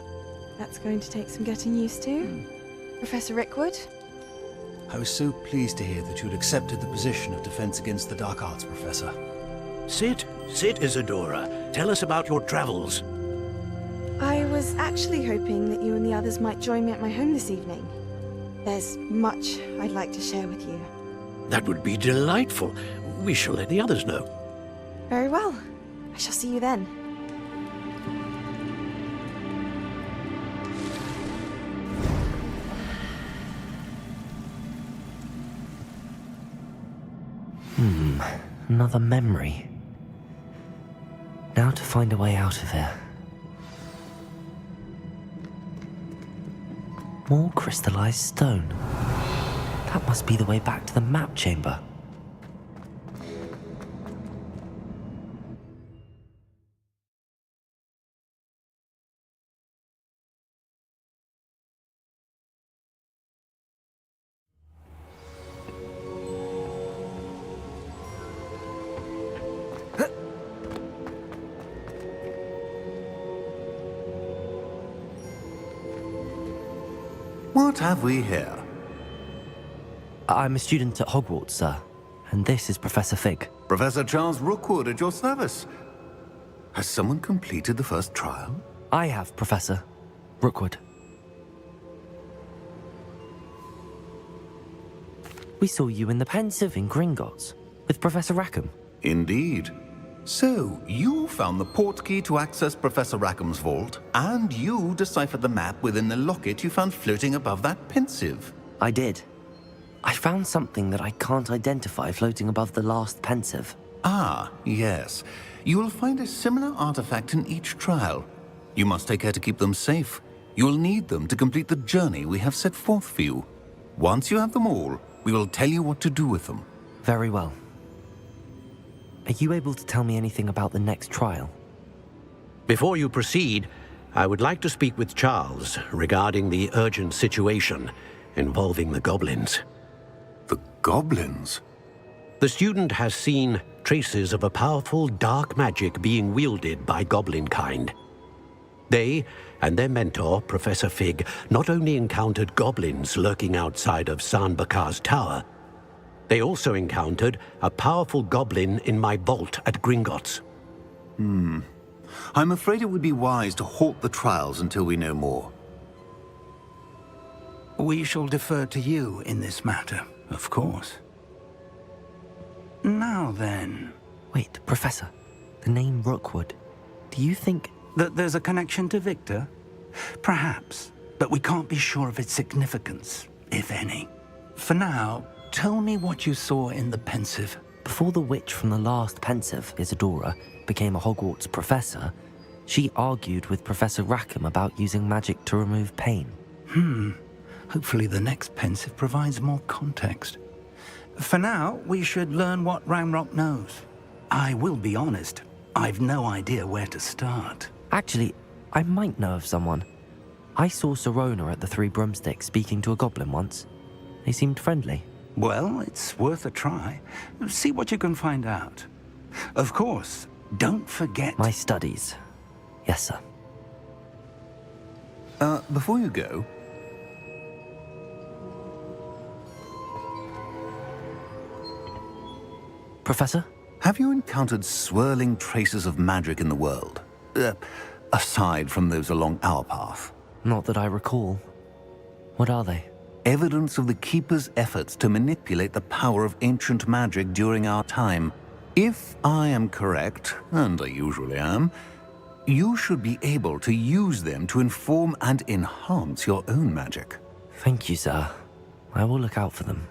That's going to take some getting used to. Professor Rickwood? I was so pleased to hear that you'd accepted the position of Defense Against the Dark Arts, Professor. Sit, Isadora. Tell us about your travels. I was actually hoping that you and the others might join me at my home this evening. There's much I'd like to share with you. That would be delightful. We shall let the others know. Very well. I shall see you then. Another memory. Now to find a way out of here. More crystallized stone. That must be the way back to the map chamber. What have we here? I'm a student at Hogwarts, sir. And this is Professor Fig. Professor Charles Rookwood at your service. Has someone completed the first trial? I have, Professor Rookwood. We saw you in the Pensive in Gringotts with Professor Rackham. Indeed. So, you found the portkey to access Professor Rackham's vault, and you deciphered the map within the locket you found floating above that Pensive. I did. I found something that I can't identify floating above the last Pensive. Ah, yes. You will find a similar artifact in each trial. You must take care to keep them safe. You will need them to complete the journey we have set forth for you. Once you have them all, we will tell you what to do with them. Very well. Are you able to tell me anything about the next trial? Before you proceed, I would like to speak with Charles regarding the urgent situation involving the goblins. The goblins? The student has seen traces of a powerful dark magic being wielded by goblin kind. They and their mentor, Professor Fig, not only encountered goblins lurking outside of San Bakar's tower, they also encountered a powerful goblin in my vault at Gringotts. I'm afraid it would be wise to halt the trials until we know more. We shall defer to you in this matter, of course. Now then... Wait, Professor. The name Rookwood. Do you think... that there's a connection to Victor? Perhaps, but we can't be sure of its significance, if any. For now, tell me what you saw in the Pensive. Before the witch from the last Pensive, Isadora, became a Hogwarts professor, she argued with Professor Rackham about using magic to remove pain. Hopefully the next Pensive provides more context. For now, we should learn what Ramrock knows. I will be honest, I've no idea where to start. Actually, I might know of someone. I saw Sirona at the Three Broomsticks speaking to a goblin once. They seemed friendly. Well, it's worth a try. See what you can find out. Of course, don't forget... My studies. Yes, sir. Before you go... Professor? Have you encountered swirling traces of magic in the world? Aside from those along our path? Not that I recall. What are they? Evidence of the Keeper's efforts to manipulate the power of ancient magic during our time. If I am correct, and I usually am, you should be able to use them to inform and enhance your own magic. Thank you, sir. I will look out for them.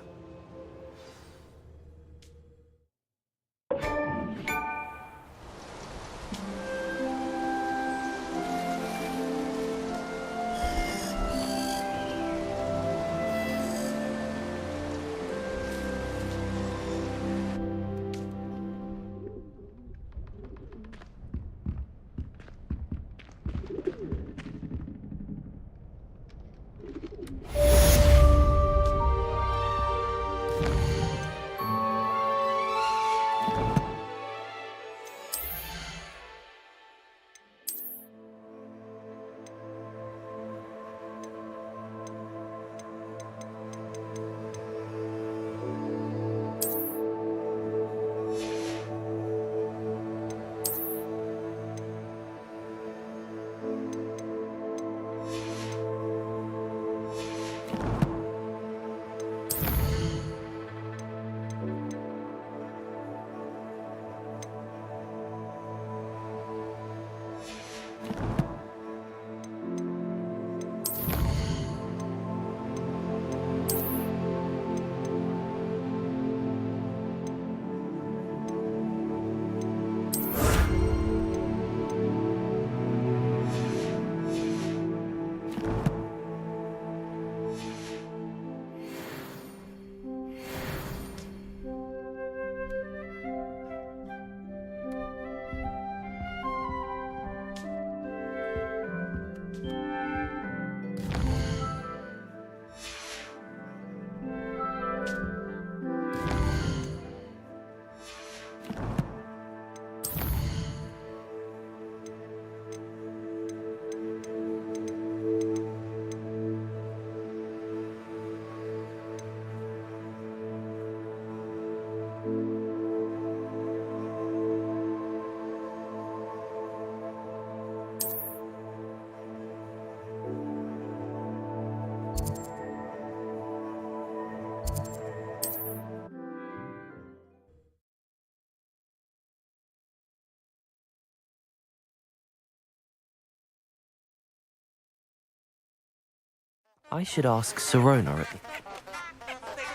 I should ask Sirona.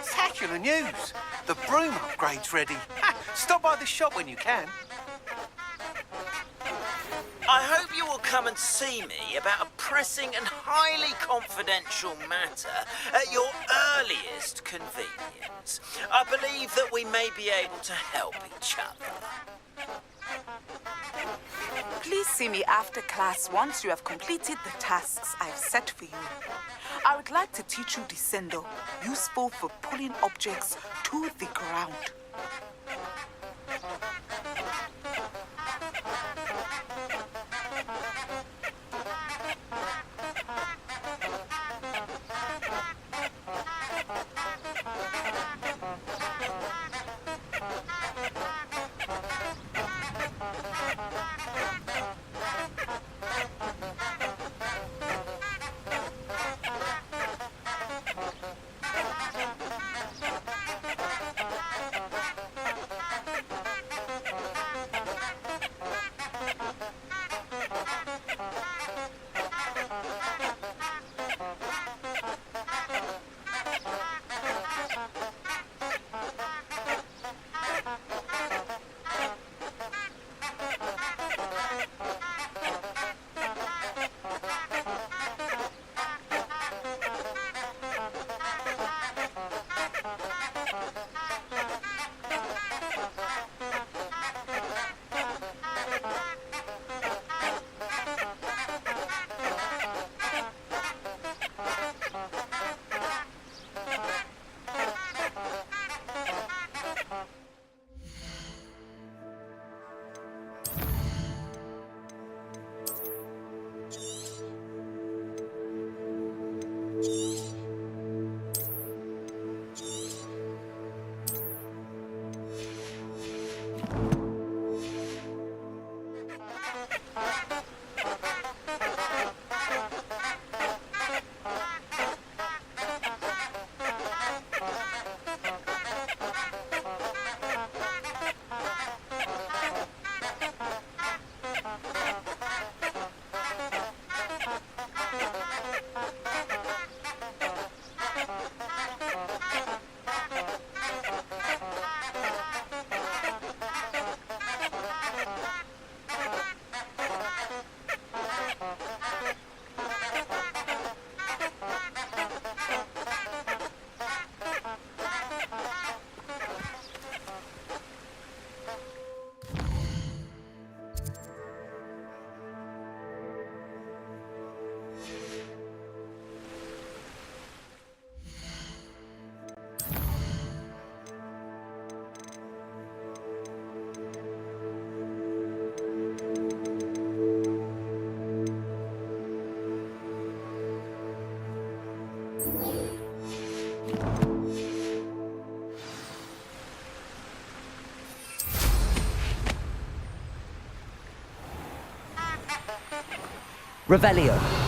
Spectacular news! The broom upgrade's ready. Stop by the shop when you can. I hope you will come and see me about a pressing and highly confidential matter at your earliest convenience. I believe that we may be able to help each other. Please see me after class once you have completed the tasks I've set for you. I would like to teach you Descendo, useful for pulling objects to the ground. Revelio.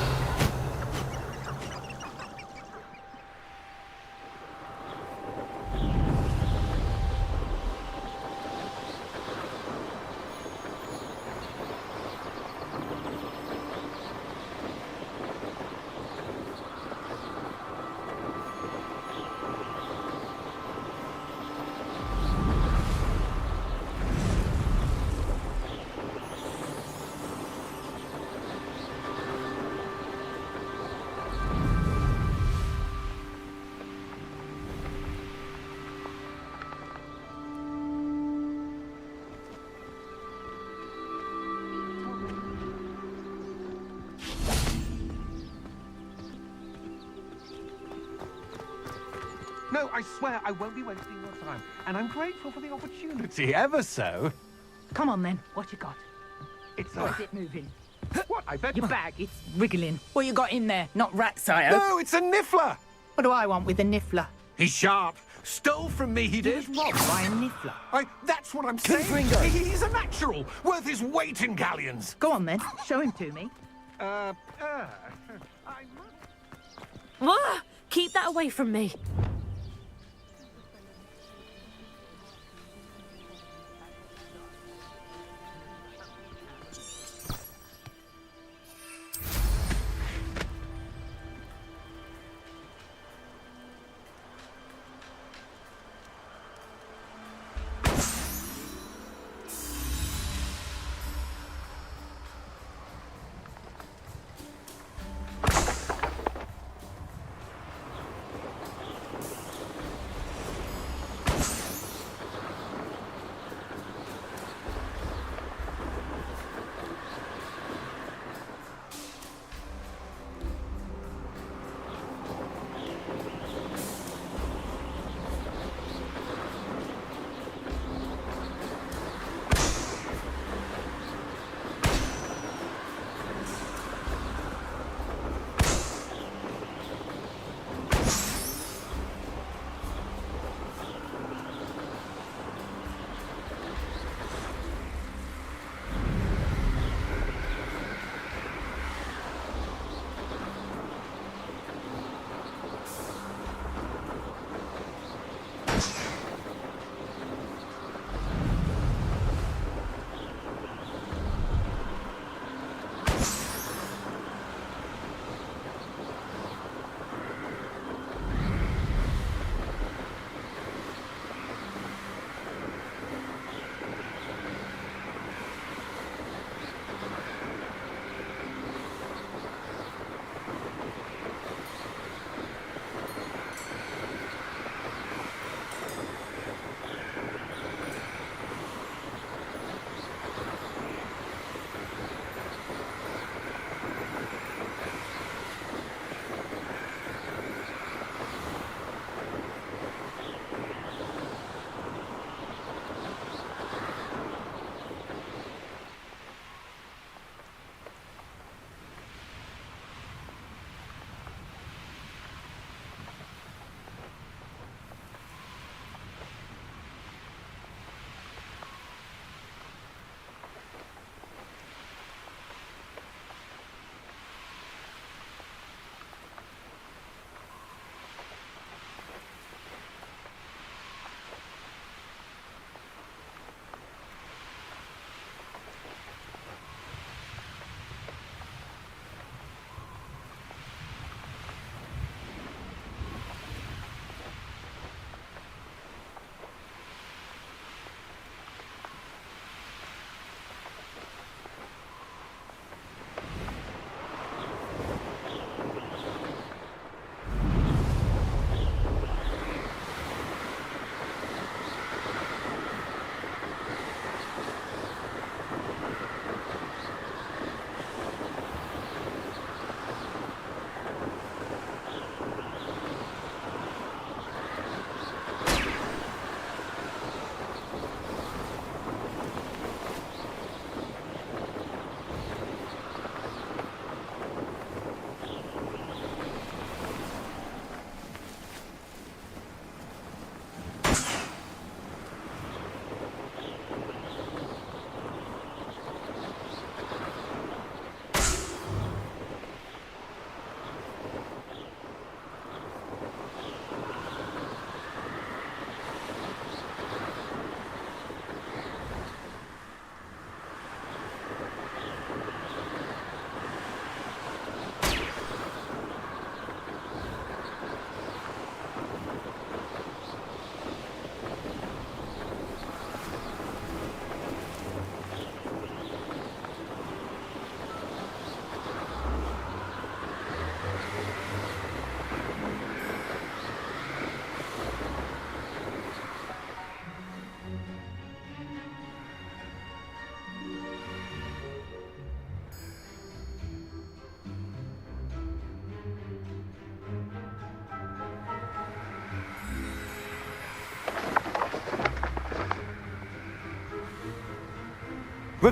No, I swear I won't be wasting your time. And I'm grateful for the opportunity, ever so. Come on then, what you got? It's Or is it moving? What? I bet Your bag, it's wriggling. What you got in there? Not rat sire. No, it's a niffler. What do I want with a niffler? He's sharp. Stole from me, he did. He was robbed by a niffler. That's what I'm saying. Confringo. He's a natural, worth his weight in galleons. Go on then, show him to me. Ah, keep that away from me.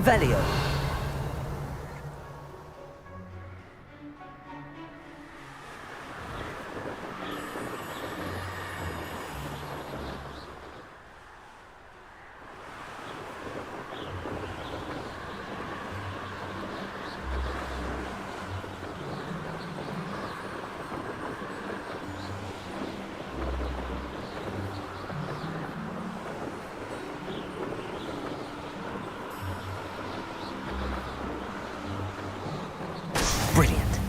Revelio. Brilliant.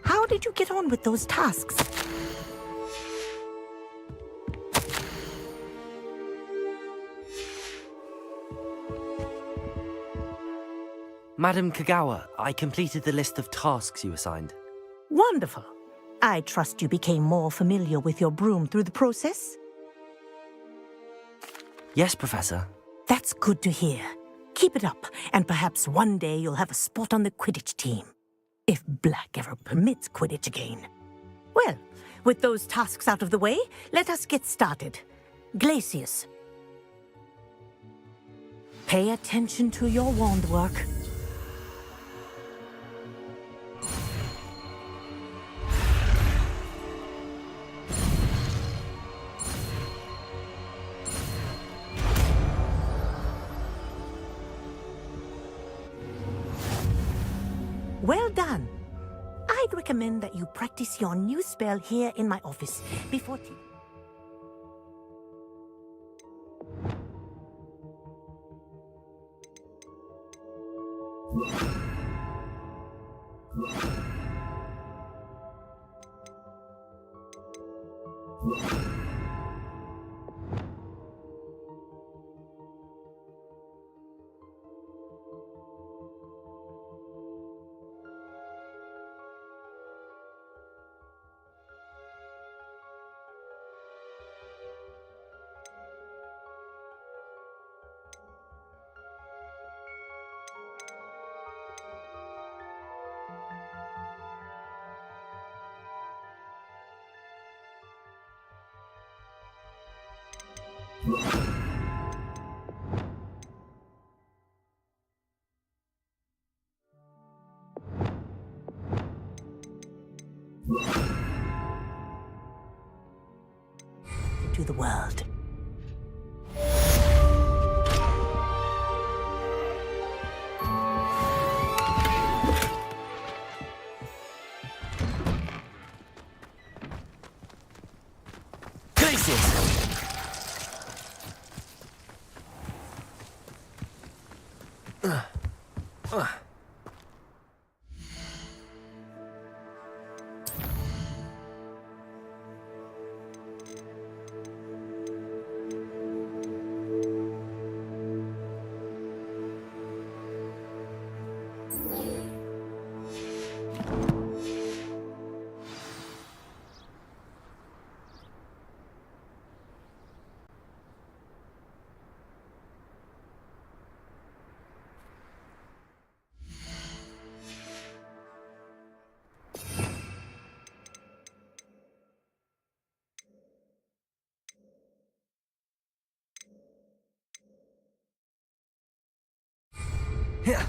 How did you get on with those tasks? Madam Kagawa, I completed the list of tasks you assigned. Wonderful. I trust you became more familiar with your broom through the process? Yes, Professor. That's good to hear. Keep it up, and perhaps one day you'll have a spot on the Quidditch team. If Black ever permits Quidditch again. Well, with those tasks out of the way, let us get started. Glacius. Pay attention to your wand work. Well done. I'd recommend that you practice your new spell here in my office before tea. To the world. Yeah.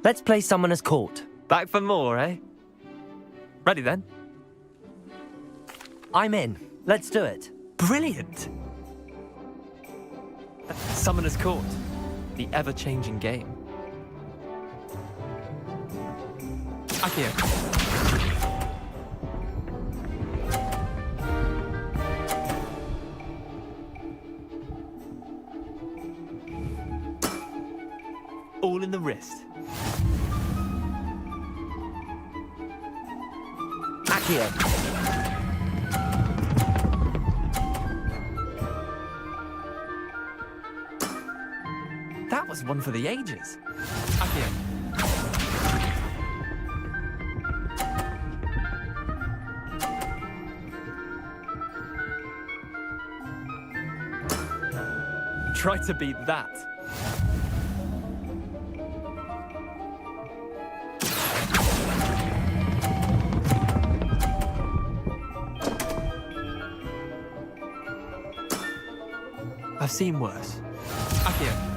Let's play Summoner's Court. Back for more, eh? Ready then? I'm in. Let's do it. Brilliant! Summoner's Court. The ever-changing game. Akio. All in the wrist. Akio. That was one for the ages. Akio. Try to beat that. I've seen worse. Akio.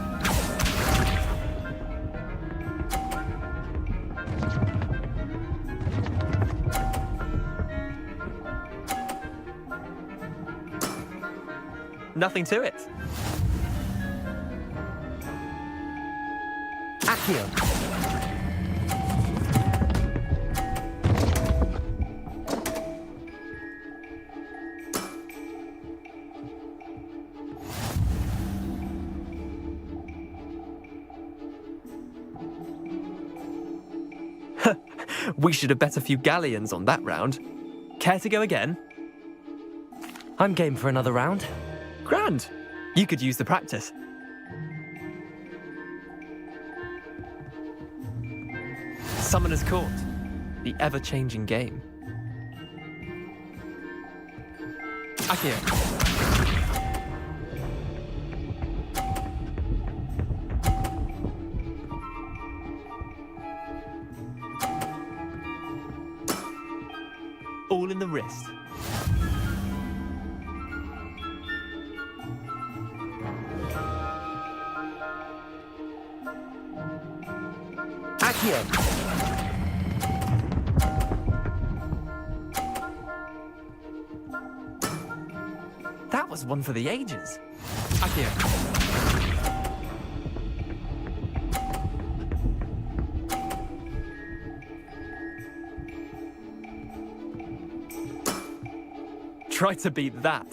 Nothing to it. Akio. We should have bet a few galleons on that round. Care to go again? I'm game for another round. Grand. You could use the practice. Summoner's Court. The ever-changing game. Akio. All in the wrist. Akio. That was one for the ages. Akio. Try to beat that.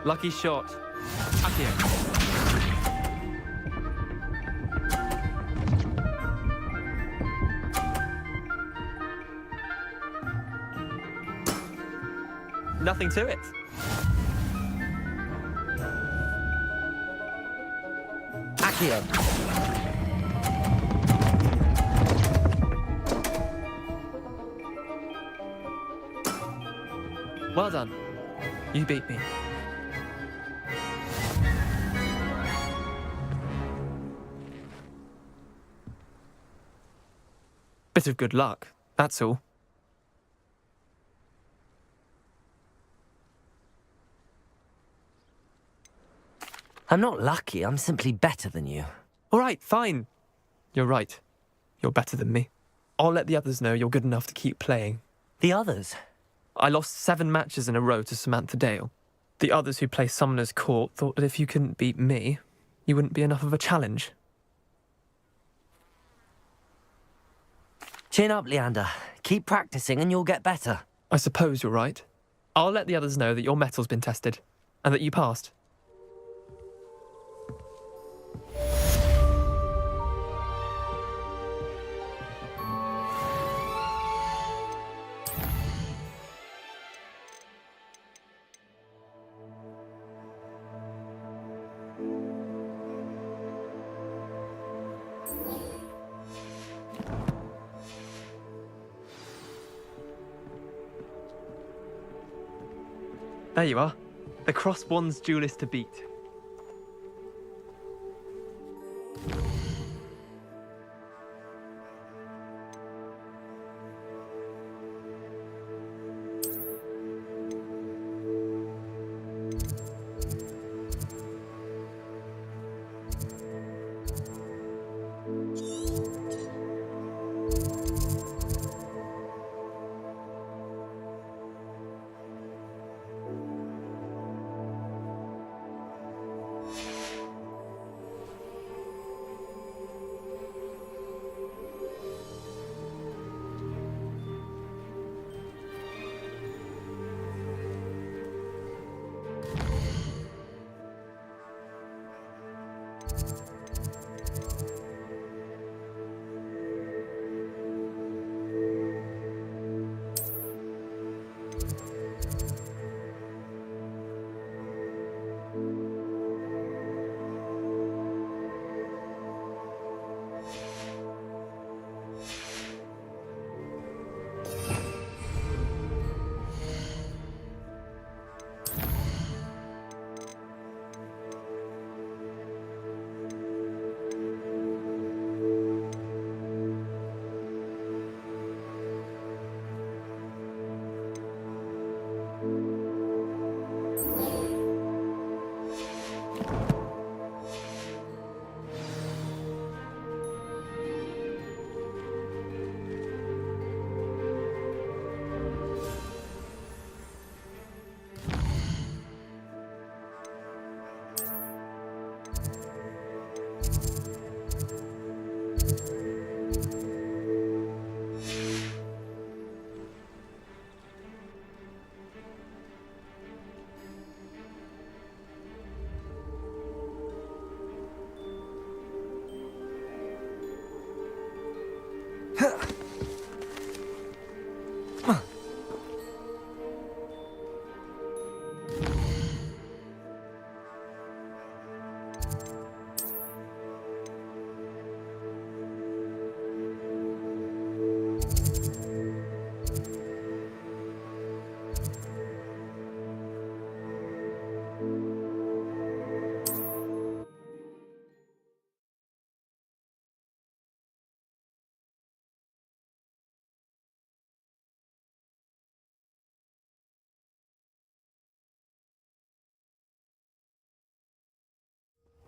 Lucky shot. Akio. Nothing to it. Akio. Well done. You beat me. Bit of good luck, that's all. I'm not lucky, I'm simply better than you. All right, fine. You're right. You're better than me. I'll let the others know you're good enough to keep playing. The others? I lost 7 matches in a row to Samantha Dale. The others who play Summoner's Court thought that if you couldn't beat me, you wouldn't be enough of a challenge. Chin up, Leander. Keep practicing and you'll get better. I suppose you're right. I'll let the others know that your metal's been tested, and that you passed. There you are. The cross-wands duelist to beat.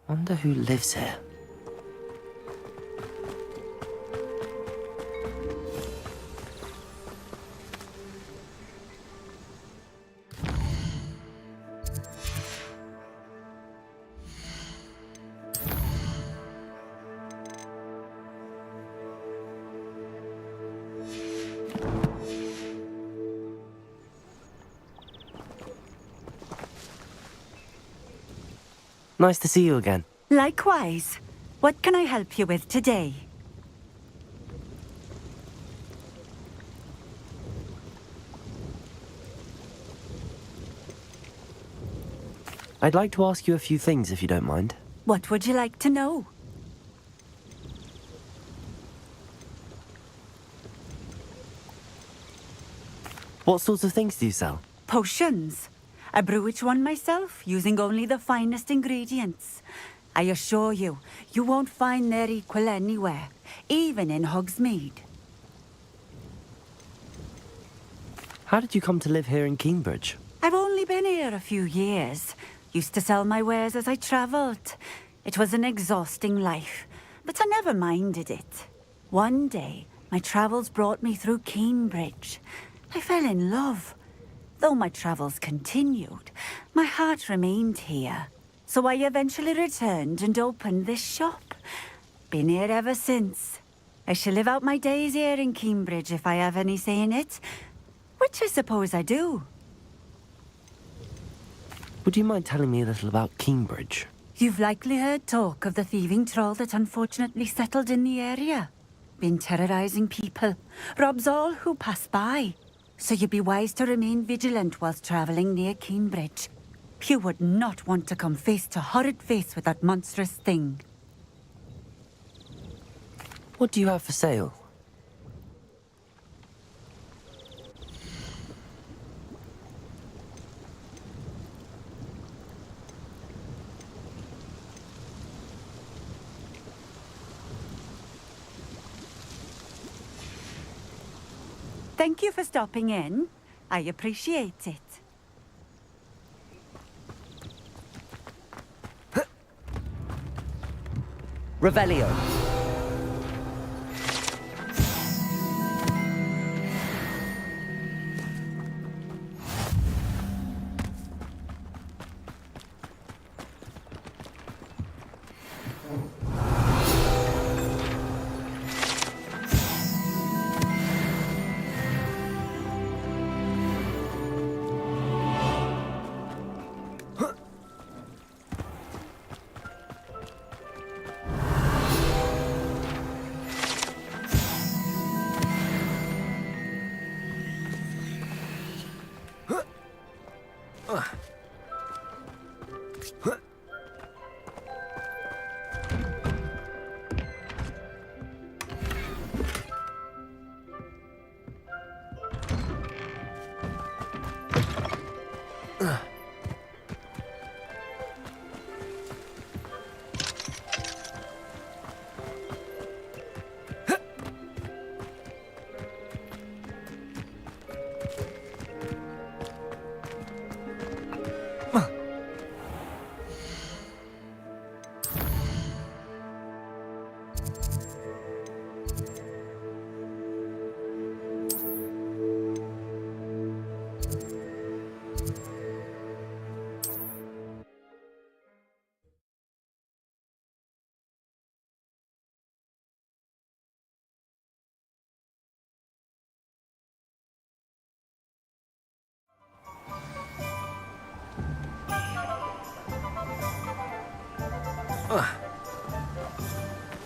Wonder who lives here. Nice to see you again. Likewise. What can I help you with today? I'd like to ask you a few things if you don't mind. What would you like to know? What sorts of things do you sell? Potions. I brew each one myself, using only the finest ingredients. I assure you, you won't find their equal anywhere, even in Hogsmeade. How did you come to live here in Cambridge? I've only been here a few years. Used to sell my wares as I travelled. It was an exhausting life, but I never minded it. One day, my travels brought me through Cambridge. I fell in love. Though my travels continued, my heart remained here. So I eventually returned and opened this shop. Been here ever since. I shall live out my days here in Cambridge if I have any say in it, which I suppose I do. Would you mind telling me a little about Cambridge? You've likely heard talk of the thieving troll that unfortunately settled in the area. Been terrorizing people, robs all who pass by. So you'd be wise to remain vigilant whilst travelling near Cambridge. You would not want to come face to horrid face with that monstrous thing. What do you have for sale? Thank you for stopping in. I appreciate it. Revelio.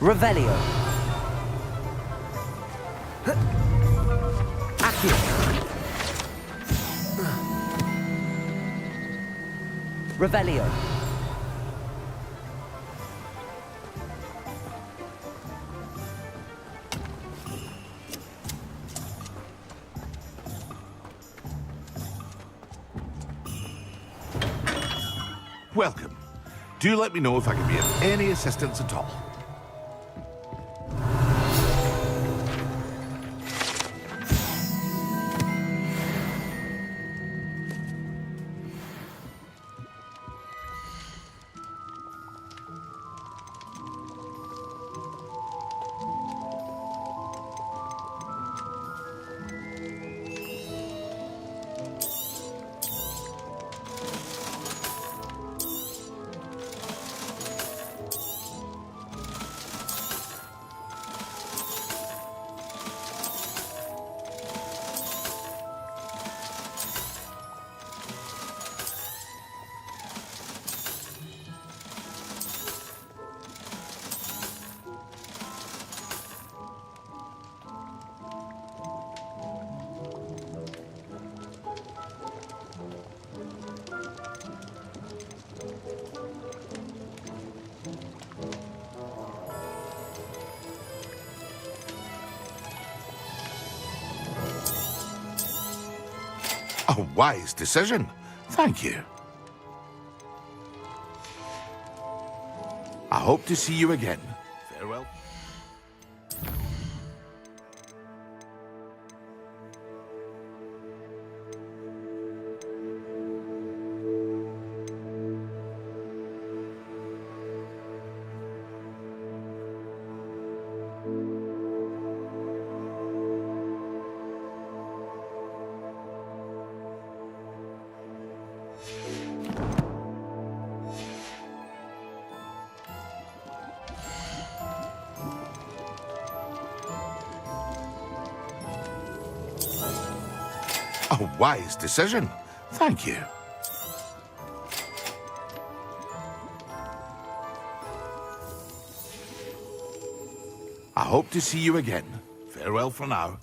Revelio. Accio. Revelio. Welcome. Do let me know if I can be of any assistance at all. A wise decision. Thank you. I hope to see you again. Farewell. A wise decision. Thank you. I hope to see you again. Farewell for now.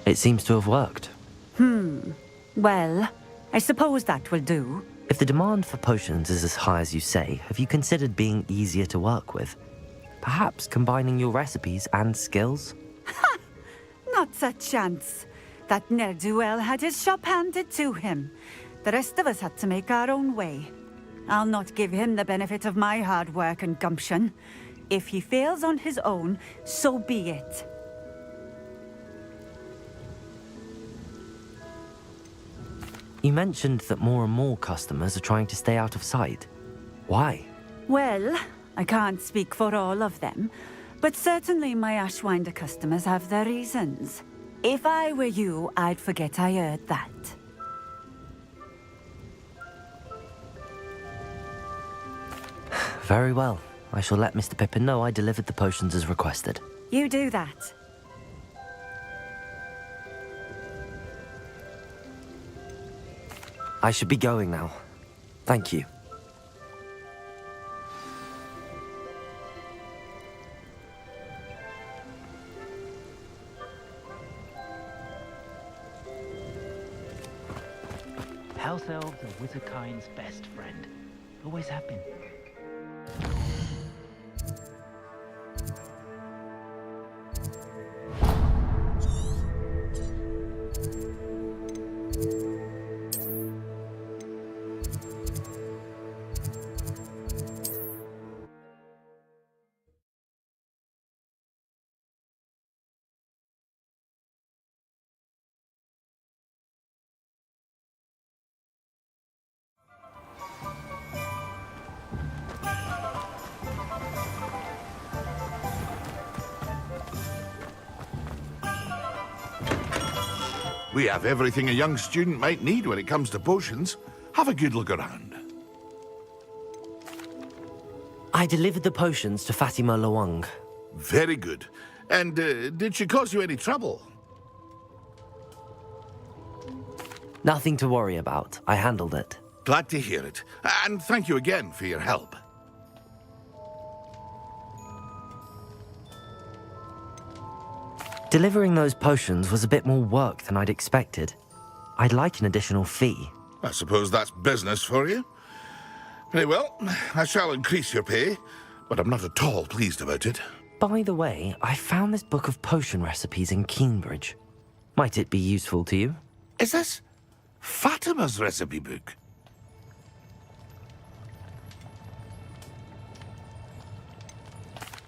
It seems to have worked. Well, I suppose that will do. If the demand for potions is as high as you say, have you considered being easier to work with? Perhaps combining your recipes and skills? Not a chance. That ne'er-do-well had his shop handed to him. The rest of us had to make our own way. I'll not give him the benefit of my hard work and gumption. If he fails on his own, so be it. You mentioned that more and more customers are trying to stay out of sight. Why? Well, I can't speak for all of them, but certainly my Ashwinder customers have their reasons. If I were you, I'd forget I heard that. Very well. I shall let Mr. Pippin know I delivered the potions as requested. You do that. I should be going now. Thank you. House elves are Wizardkind's best friend. Always have been. We have everything a young student might need when it comes to potions. Have a good look around. I delivered the potions to Fatima Lawang. Very good. And did she cause you any trouble? Nothing to worry about. I handled it. Glad to hear it. And thank you again for your help. Delivering those potions was a bit more work than I'd expected. I'd like an additional fee. I suppose that's business for you. Very well, I shall increase your pay, but I'm not at all pleased about it. By the way, I found this book of potion recipes in Cambridge. Might it be useful to you? Is this Fatima's recipe book?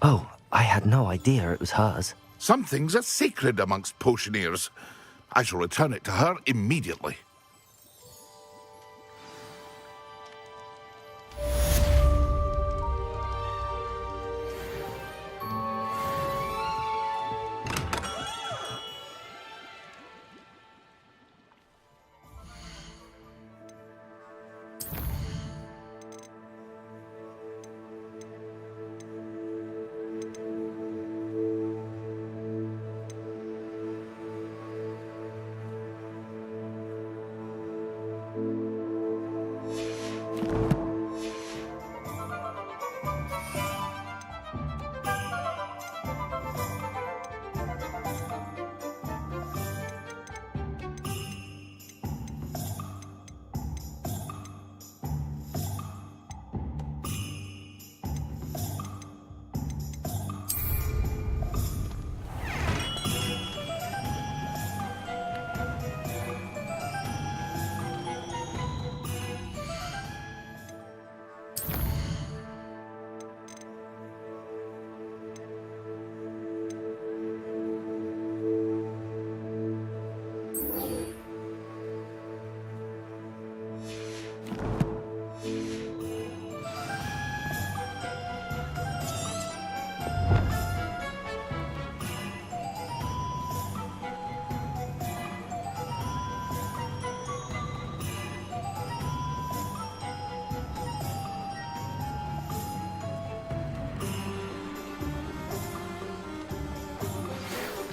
Oh, I had no idea it was hers. Some things are sacred amongst potioneers. I shall return it to her immediately.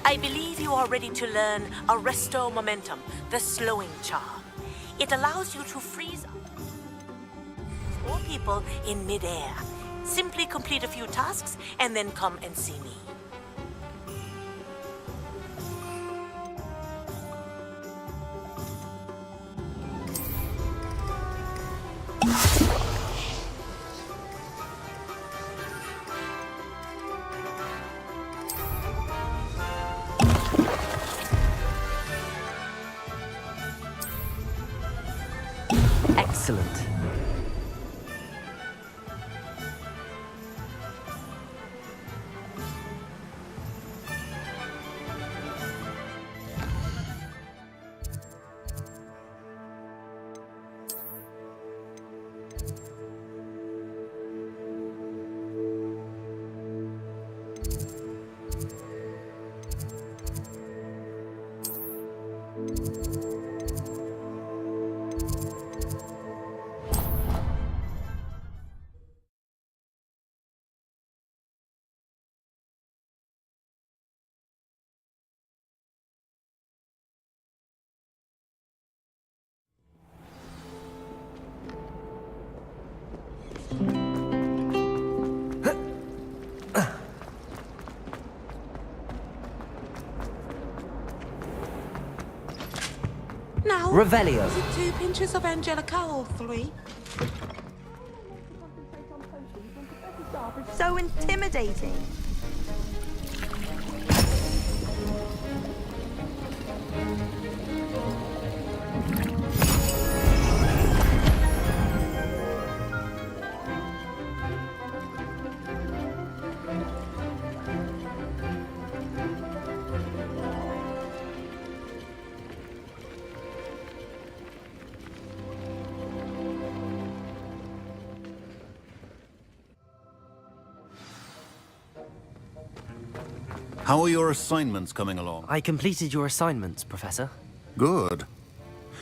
I believe you are ready to learn Arresto Momentum, the slowing charm. It allows you to freeze all people in midair. Simply complete a few tasks and then come and see me. Excellent. Revelio. Is it 2 pinches of Angelica or 3? So intimidating. How are your assignments coming along? I completed your assignments, Professor. Good.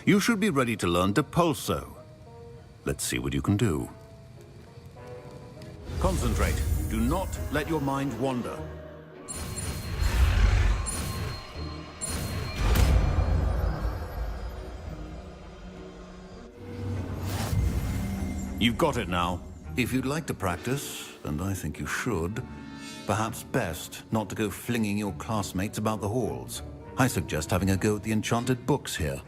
You should be ready to learn Depulso. Let's see what you can do. Concentrate. Do not let your mind wander. You've got it now. If you'd like to practice, and I think you should, perhaps best not to go flinging your classmates about the halls. I suggest having a go at the enchanted books here.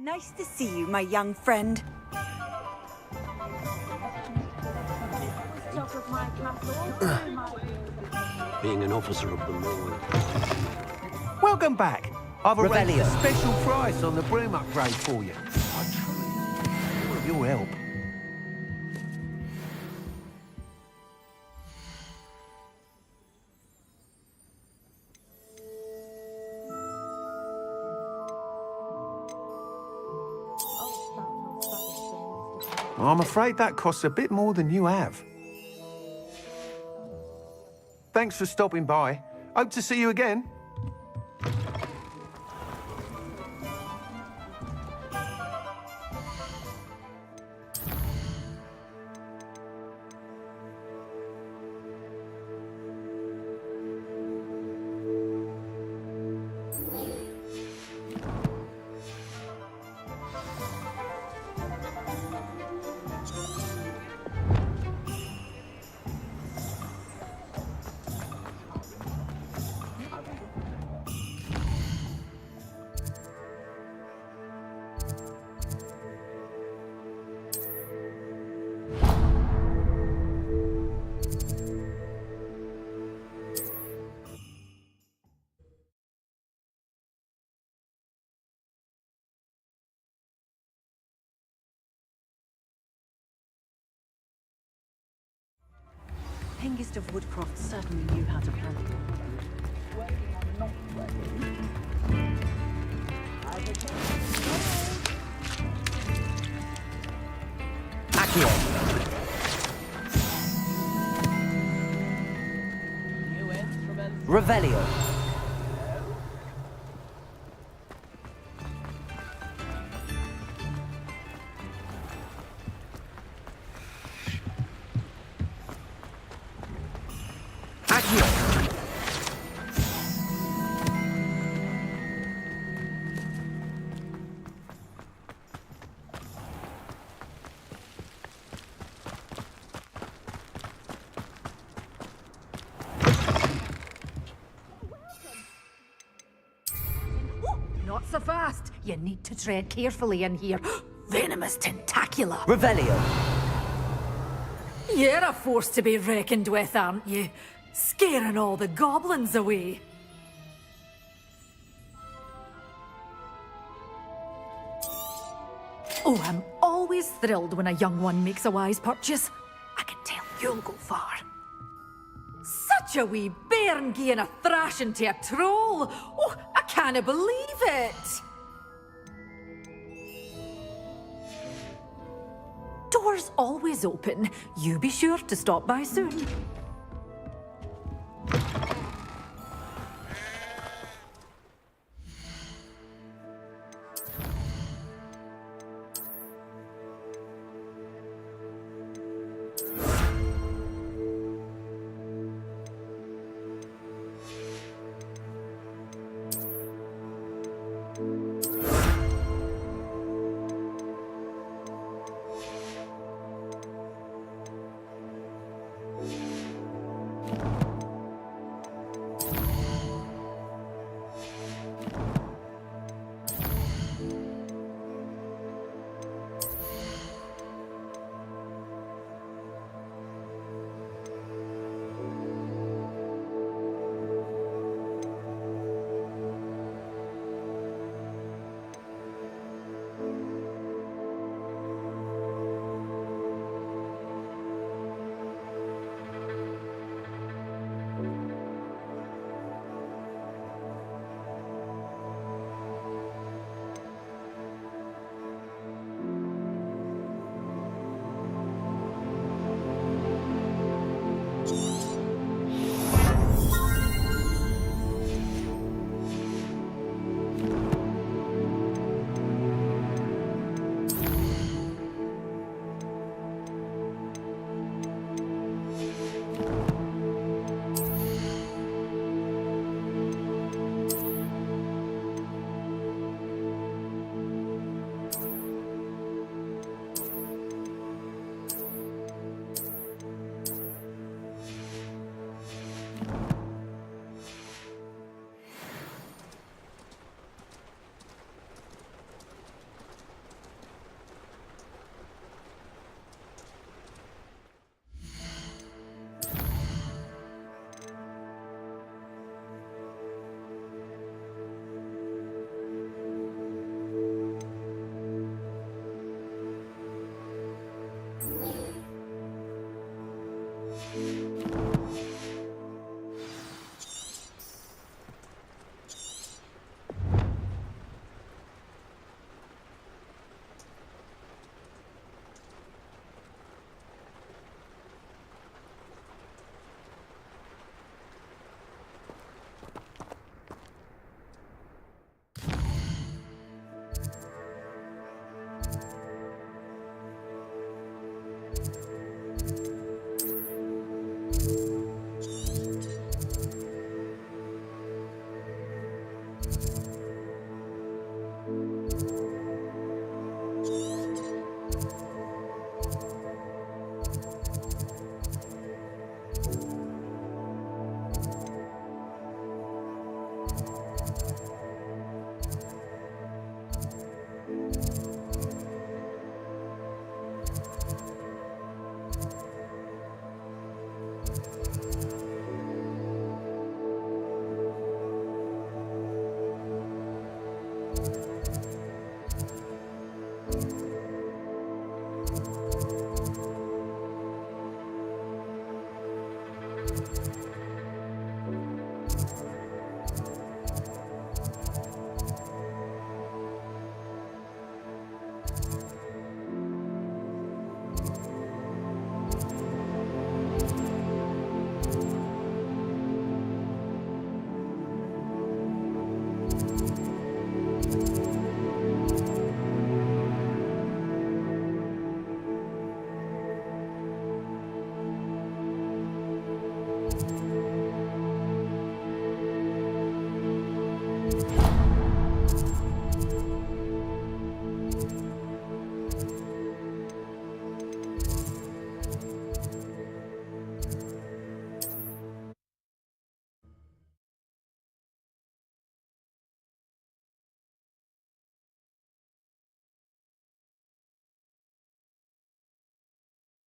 Nice to see you, my young friend. Being an officer of the law. Welcome back. I've arranged Revelio. a special price on the broom upgrade for you. I truly need your help. I'm afraid that costs a bit more than you have. Thanks for stopping by. Hope to see you again. Hengist of Woodcroft certainly knew how to plant it. Accio. Revelio. You need to tread carefully in here. Venomous tentacula. Revelio. You're a force to be reckoned with, aren't you? Scaring all the goblins away. Oh, I'm always thrilled when a young one makes a wise purchase. I can tell you'll go far. Such a wee bairn giving a thrashing to a troll. Oh, I can't believe it. Doors always open. You be sure to stop by soon.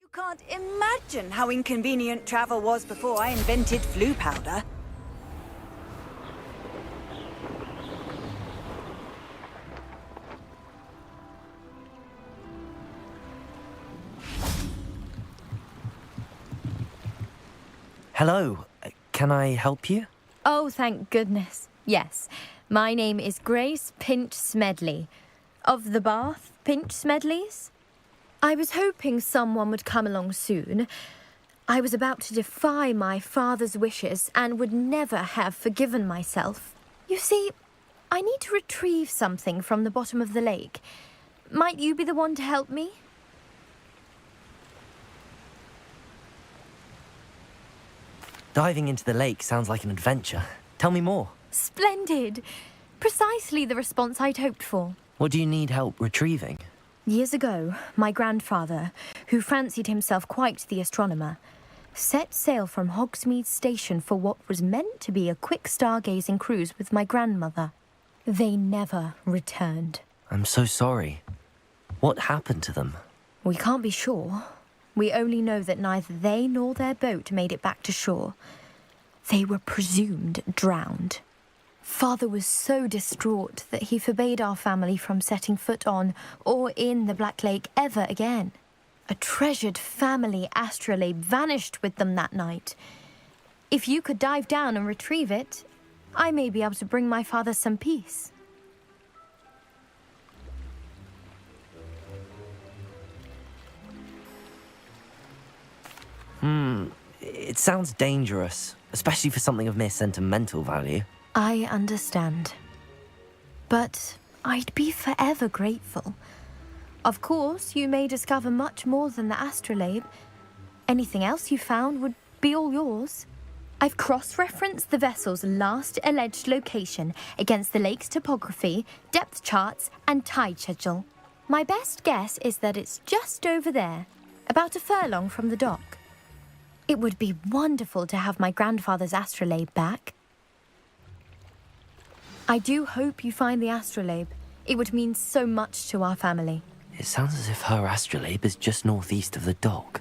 You can't imagine how inconvenient travel was before I invented flu powder. Hello, can I help you? Oh, thank goodness. Yes, my name is Grace Pinch Smedley, of the Bath Pinch Smedleys. I was hoping someone would come along soon. I was about to defy my father's wishes and would never have forgiven myself. You see, I need to retrieve something from the bottom of the lake. Might you be the one to help me? Diving into the lake sounds like an adventure. Tell me more. Splendid! Precisely the response I'd hoped for. What do you need help retrieving? Years ago, my grandfather, who fancied himself quite the astronomer, set sail from Hogsmeade Station for what was meant to be a quick stargazing cruise with my grandmother. They never returned. I'm so sorry. What happened to them? We can't be sure. We only know that neither they nor their boat made it back to shore. They were presumed drowned. Father was so distraught that he forbade our family from setting foot on or in the Black Lake ever again. A treasured family astrolabe vanished with them that night. If you could dive down and retrieve it, I may be able to bring my father some peace. It sounds dangerous, especially for something of mere sentimental value. I understand. But I'd be forever grateful. Of course, you may discover much more than the astrolabe. Anything else you found would be all yours. I've cross-referenced the vessel's last alleged location against the lake's topography, depth charts, and tide schedule. My best guess is that it's just over there, about a furlong from the dock. It would be wonderful to have my grandfather's astrolabe back. I do hope you find the astrolabe. It would mean so much to our family. It sounds as if her astrolabe is just northeast of the dock.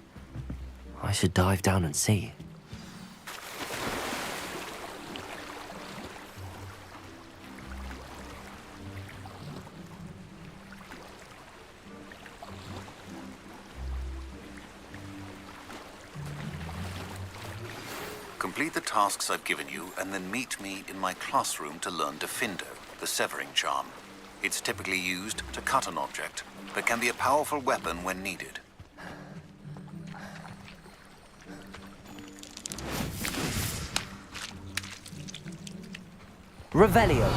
I should dive down and see. Complete the tasks I've given you, and then meet me in my classroom to learn Defindo, the severing charm. It's typically used to cut an object, but can be a powerful weapon when needed. Revelio.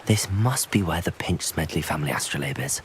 This must be where the Pinch Smedley family astrolabe is.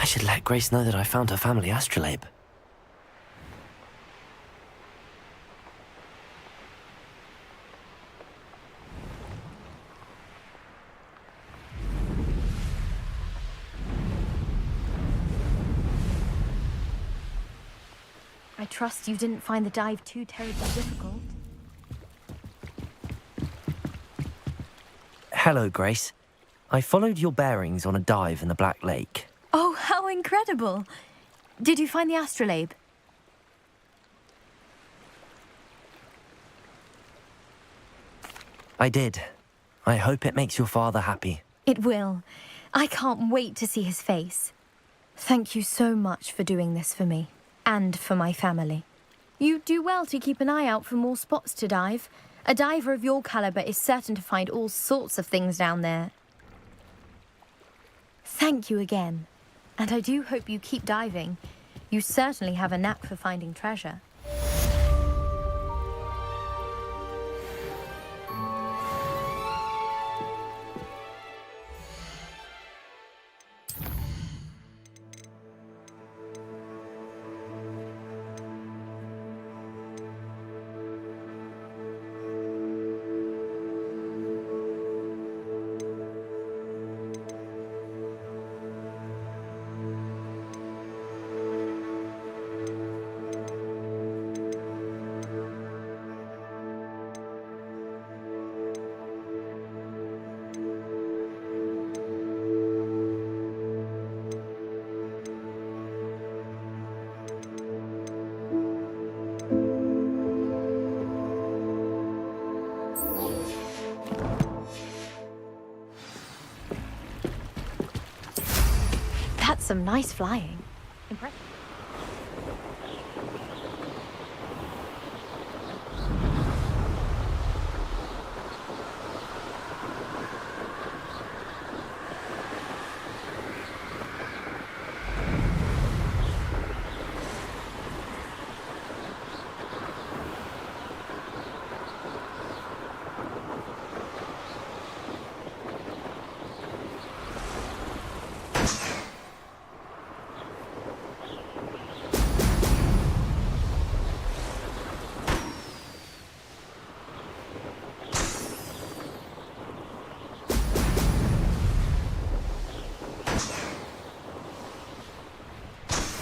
I should let Grace know that I found her family astrolabe. I trust you didn't find the dive too terribly difficult. Hello, Grace. I followed your bearings on a dive in the Black Lake. Oh, how incredible! Did you find the astrolabe? I did. I hope it makes your father happy. It will. I can't wait to see his face. Thank you so much for doing this for me, and for my family. You do well to keep an eye out for more spots to dive. A diver of your caliber is certain to find all sorts of things down there. Thank you again. And I do hope you keep diving. You certainly have a knack for finding treasure. That's some nice flying. Impressive.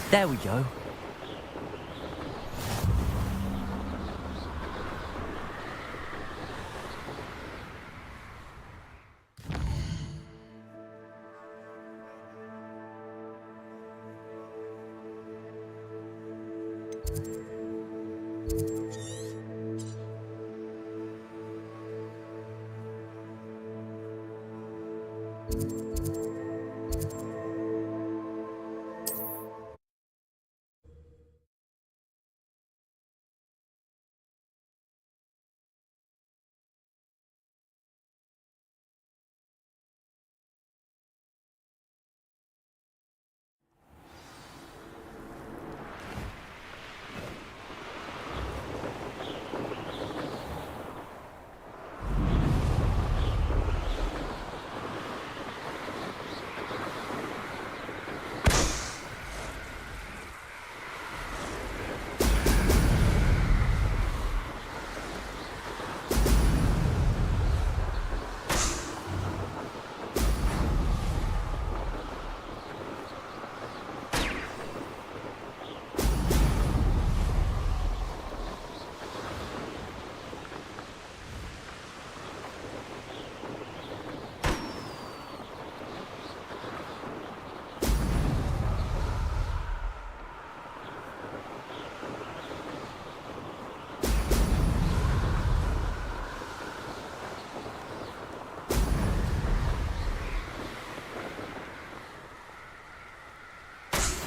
There we go.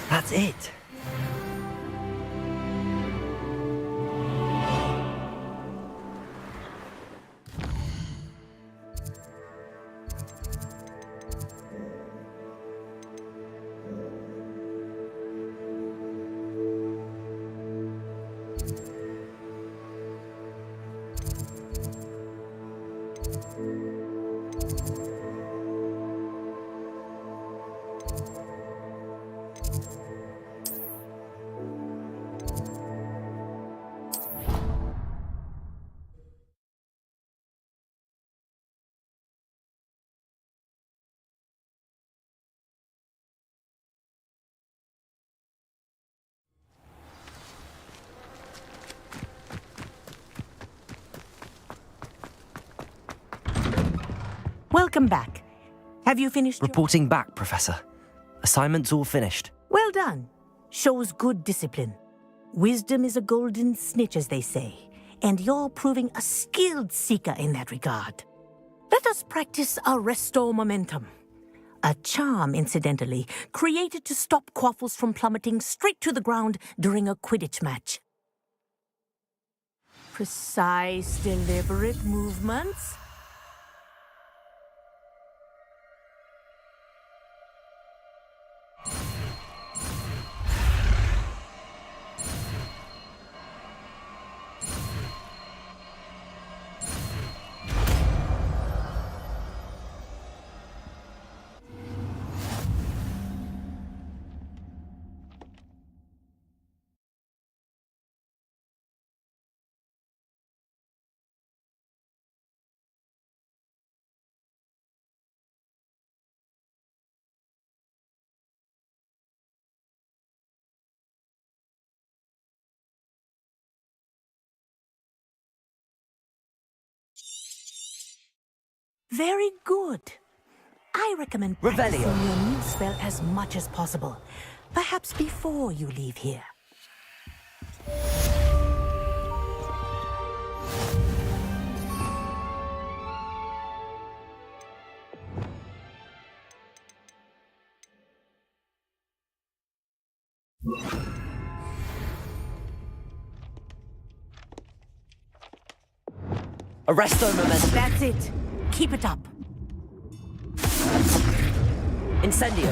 That's it. Welcome back. Have you finished Reporting back, Professor. Assignment's all finished. Well done. Shows good discipline. Wisdom is a golden snitch, as they say, and you're proving a skilled seeker in that regard. Let us practice Arresto Momentum. A charm, incidentally, created to stop quaffles from plummeting straight to the ground during a Quidditch match. Precise, deliberate movements. Very good. I recommend practicing Revelio. your new spell as much as possible. Perhaps before you leave here. Arresto Momentum. That's it. Keep it up. Incendio.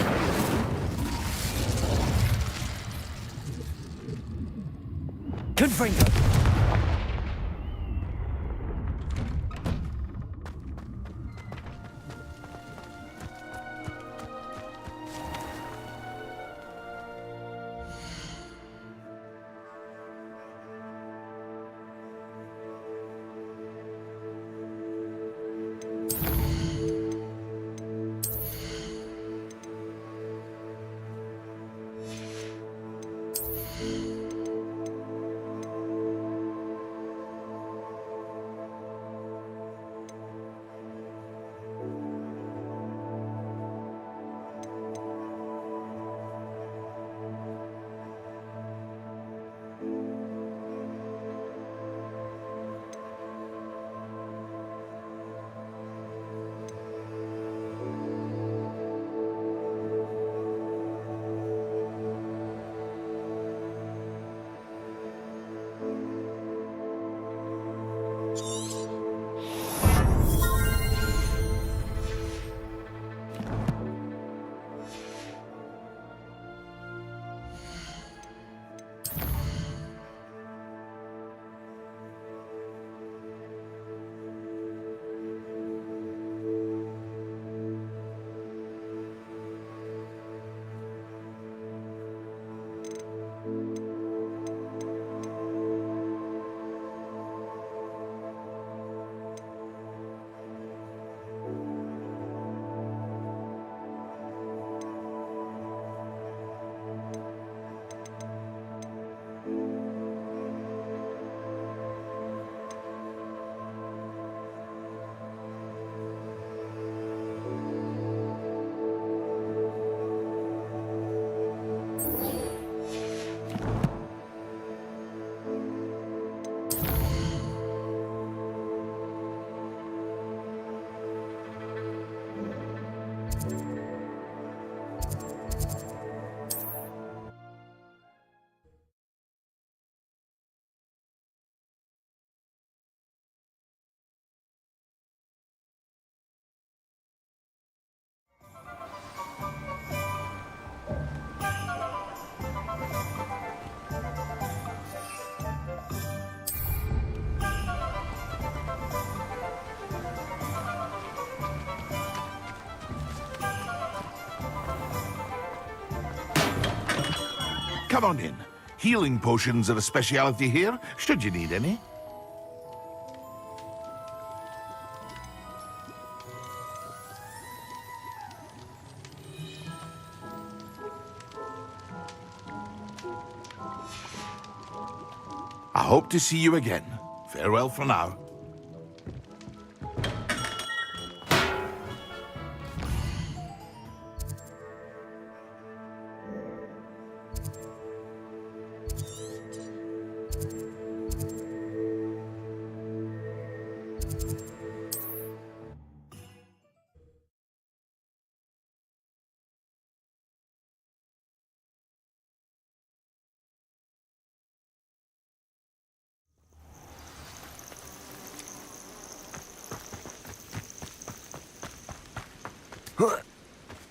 Confringo. Come on in. Healing potions are a speciality here, should you need any. I hope to see you again. Farewell for now.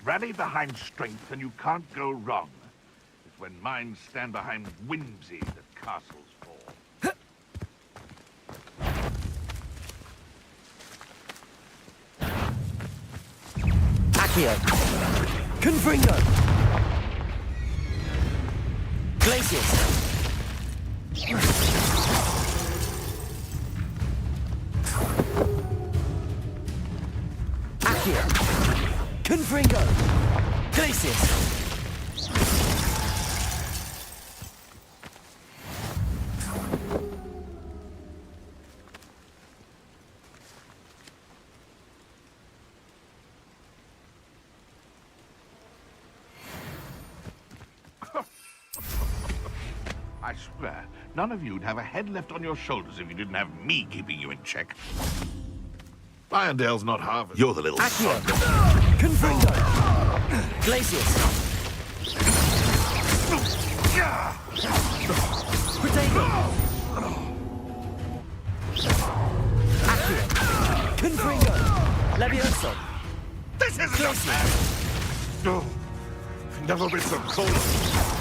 Rally behind strength and you can't go wrong. It's when minds stand behind whimsy that castles fall. Accio. Confringo. Glacius. Accio. Confringo. Glacius. I swear, none of you'd have a head left on your shoulders if you didn't have me keeping you in check. Irondale's not Harvard. You're the little Accio. Confringo. Glacius. Protego. Accio. Confringo. Levioso. This isn't Glacius. No. I've never been so close.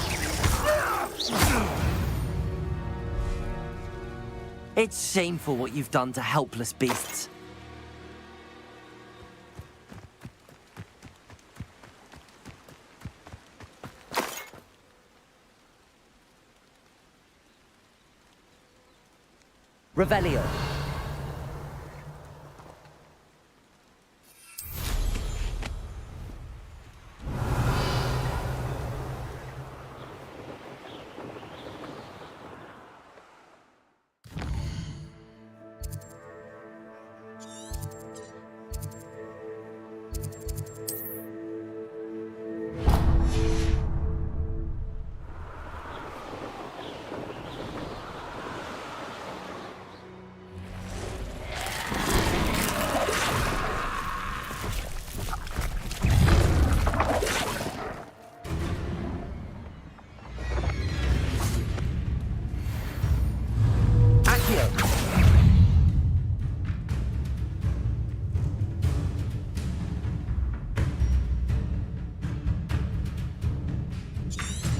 It's shameful what you've done to helpless beasts. Revelio.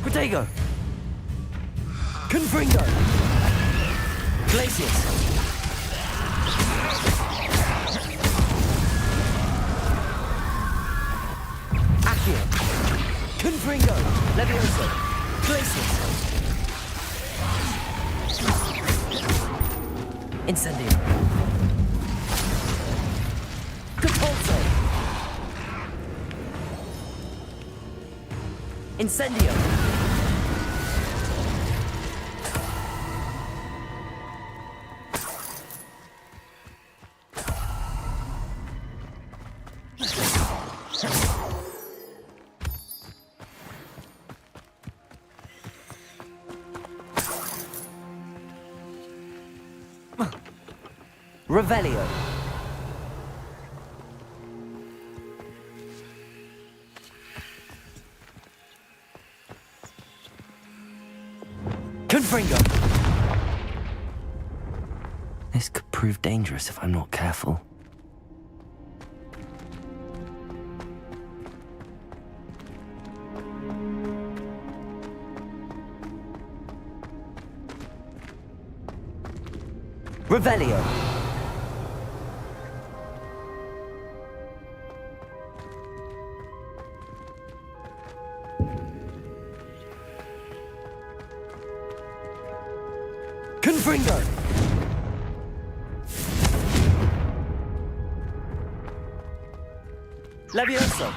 Protego. Confringo. Glacius. Accio. Confringo. Levioso. Glacius. Incendio. Catapulto. Incendio. Revelio. Confringo. This could prove dangerous if I'm not careful. Revelio. Confringo. Levioso.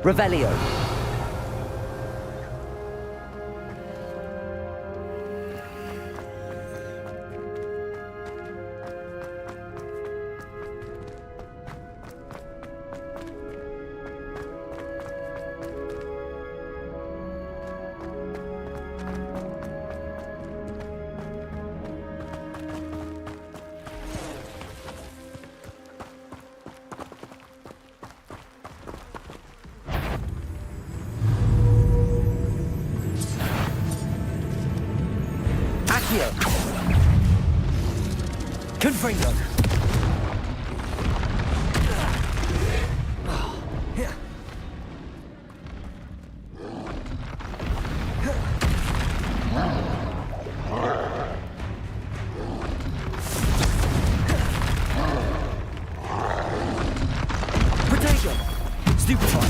Revelio. Accio. Confringo. Protego. Stupefy.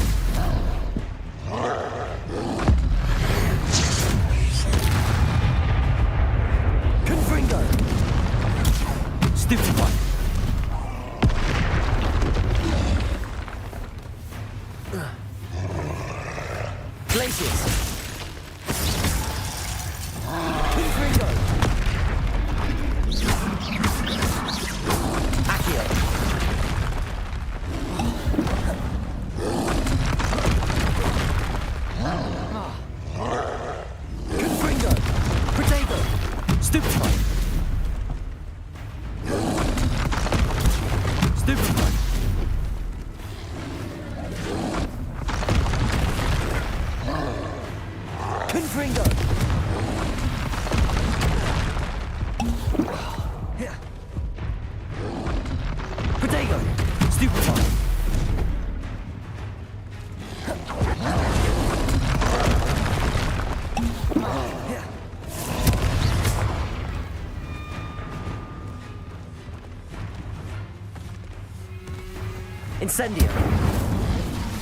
Confringo. Stupefy. Glacius. Confringo. Accio. Confringo. Protego. Stupefy. Stupefy. Confringo. Protego. Stupefy. Incendio.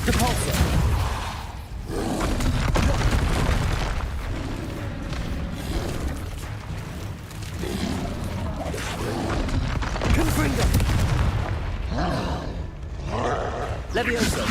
Depulso. Confringo. Levioso.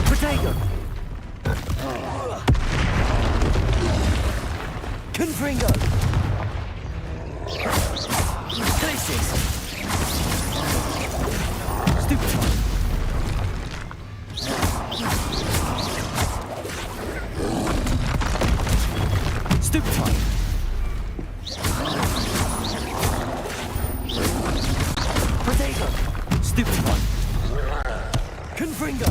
Protego. Confringo. Glacius. Stupefy. Stupefy. Protego. Stupefy. Confringo.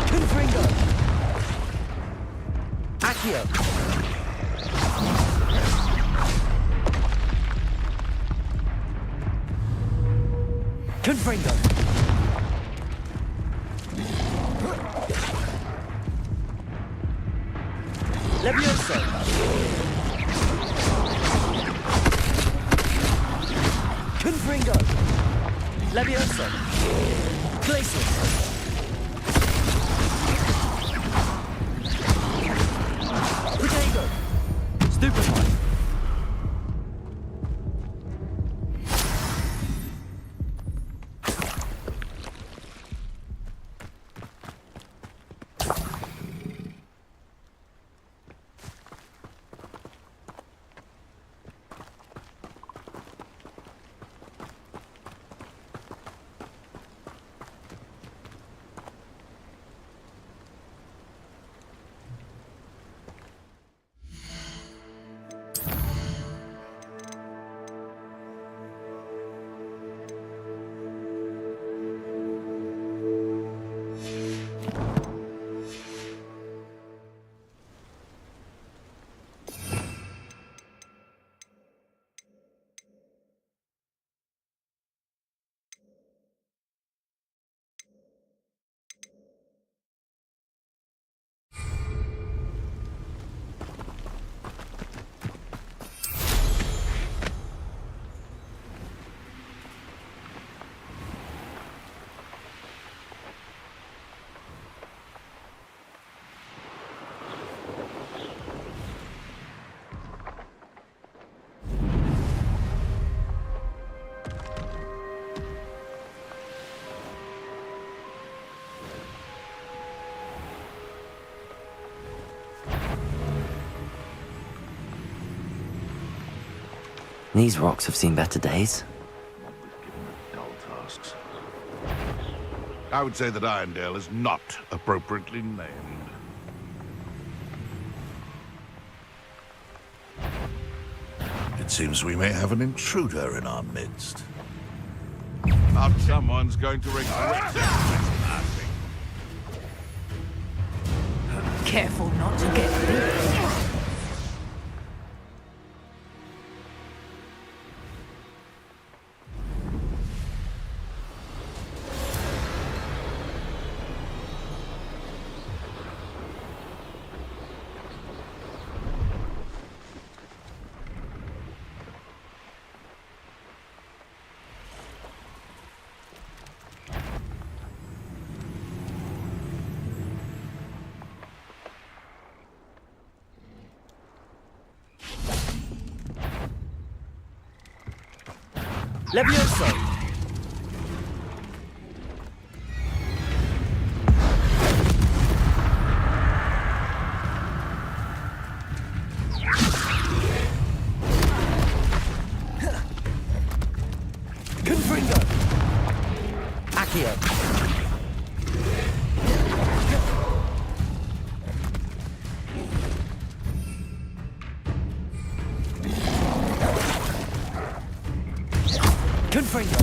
Confringo. Accio. Confringo. Levioso. Confringo. Levioso. Glacius. Protego. Stupefy. These rocks have seen better days. Dull tasks. I would say that Irondale is not appropriately named. It seems we may have an intruder in our midst. But someone's going to regret trespassing. Careful not to get bit. Levioso! Confringo! Accio! Confringo!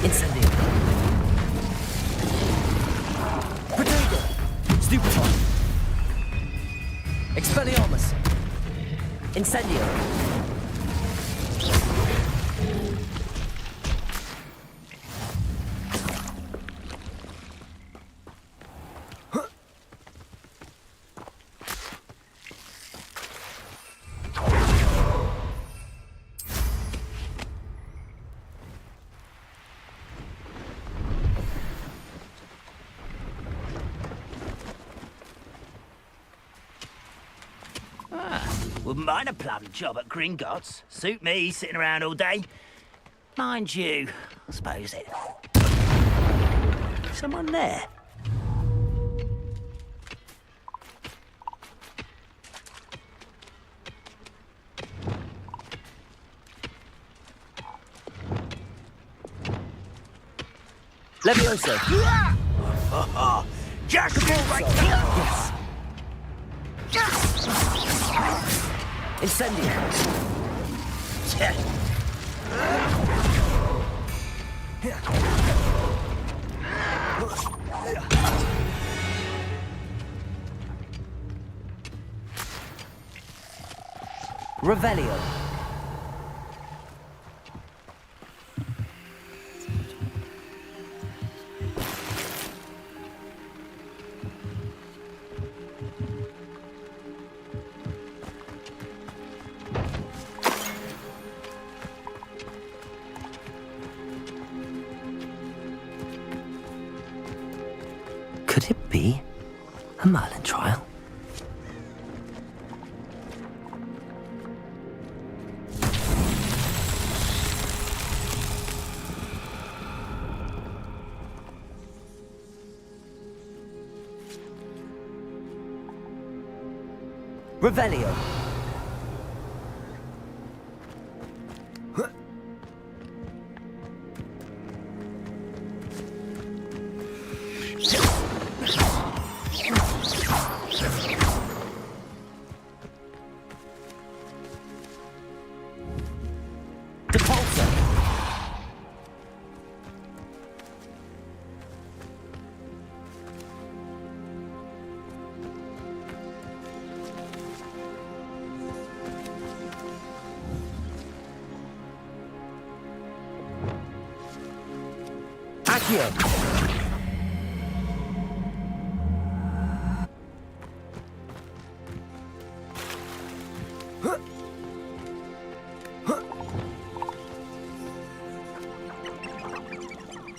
Incendio! Protego! Stupefy! Expelliarmus! Incendio! Wouldn't mind a plum job at Gringotts. Suit me, sitting around all day. Mind you, I suppose it. Someone there? Levioso! Jack of all right. Yes! Incendio! Revelio! Could it be a Merlin trial? Revelio. Accio.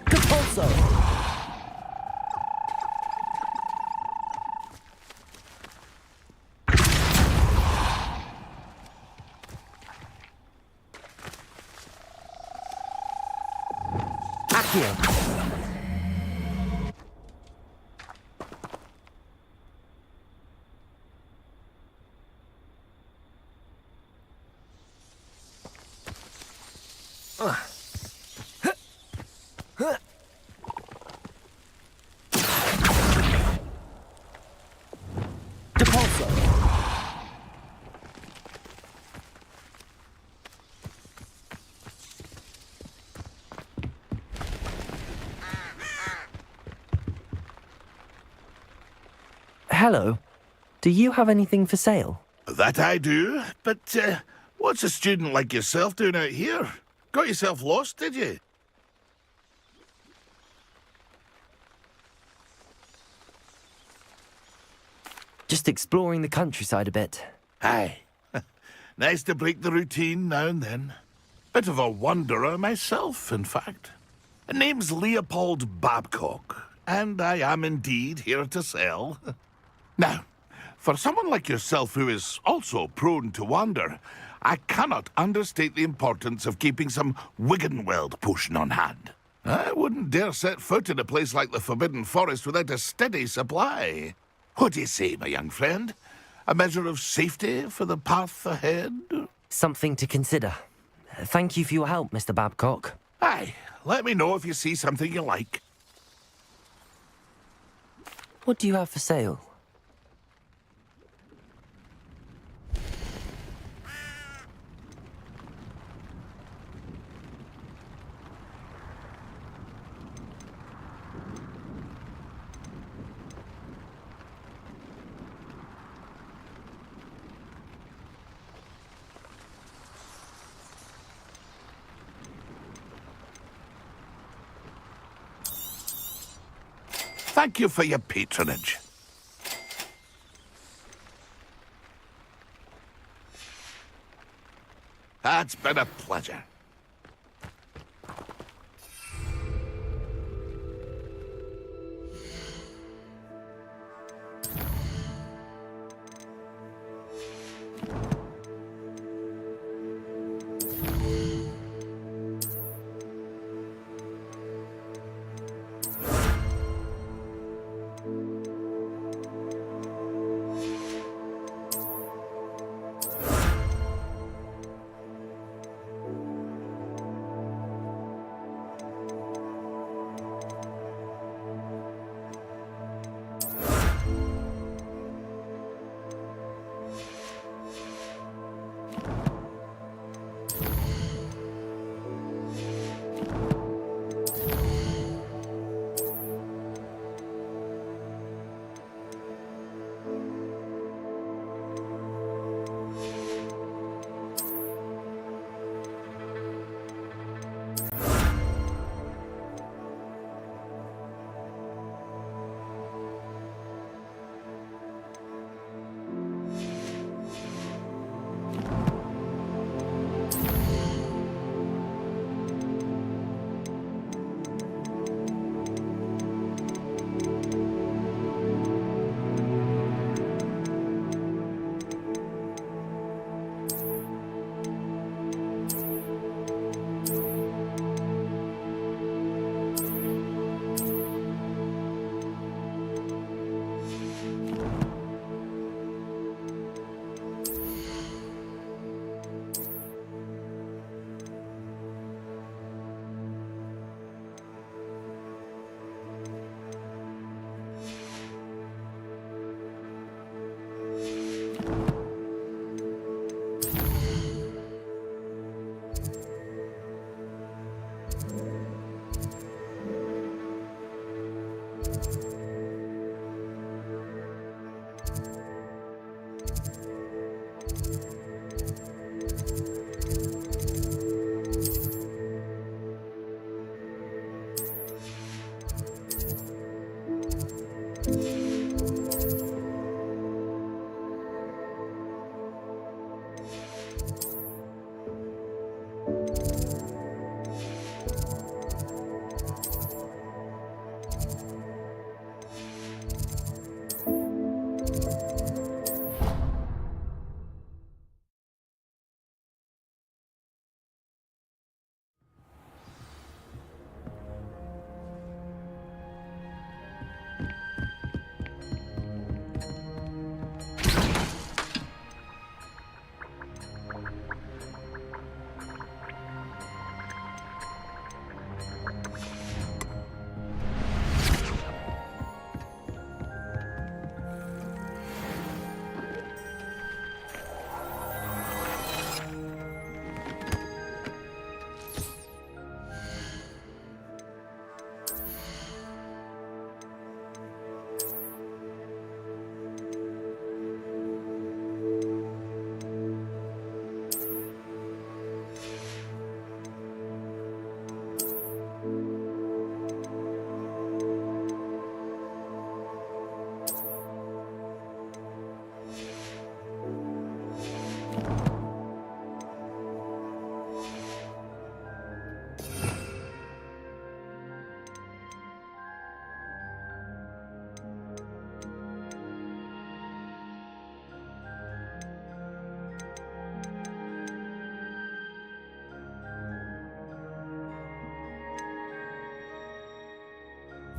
Compulso. Accio. Hello. Do you have anything for sale? That I do, but what's a student like yourself doing out here? Got yourself lost, did you? Just exploring the countryside a bit. Aye. Nice to break the routine now and then. Bit of a wanderer myself, in fact. Name's Leopold Babcock, and I am indeed here to sell. Now, for someone like yourself who is also prone to wander, I cannot understate the importance of keeping some Wiggenweld potion on hand. I wouldn't dare set foot in a place like the Forbidden Forest without a steady supply. What do you say, my young friend? A measure of safety for the path ahead? Something to consider. Thank you for your help, Mr. Babcock. Aye, let me know if you see something you like. What do you have for sale? Thank you for your patronage. It's been a pleasure.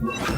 you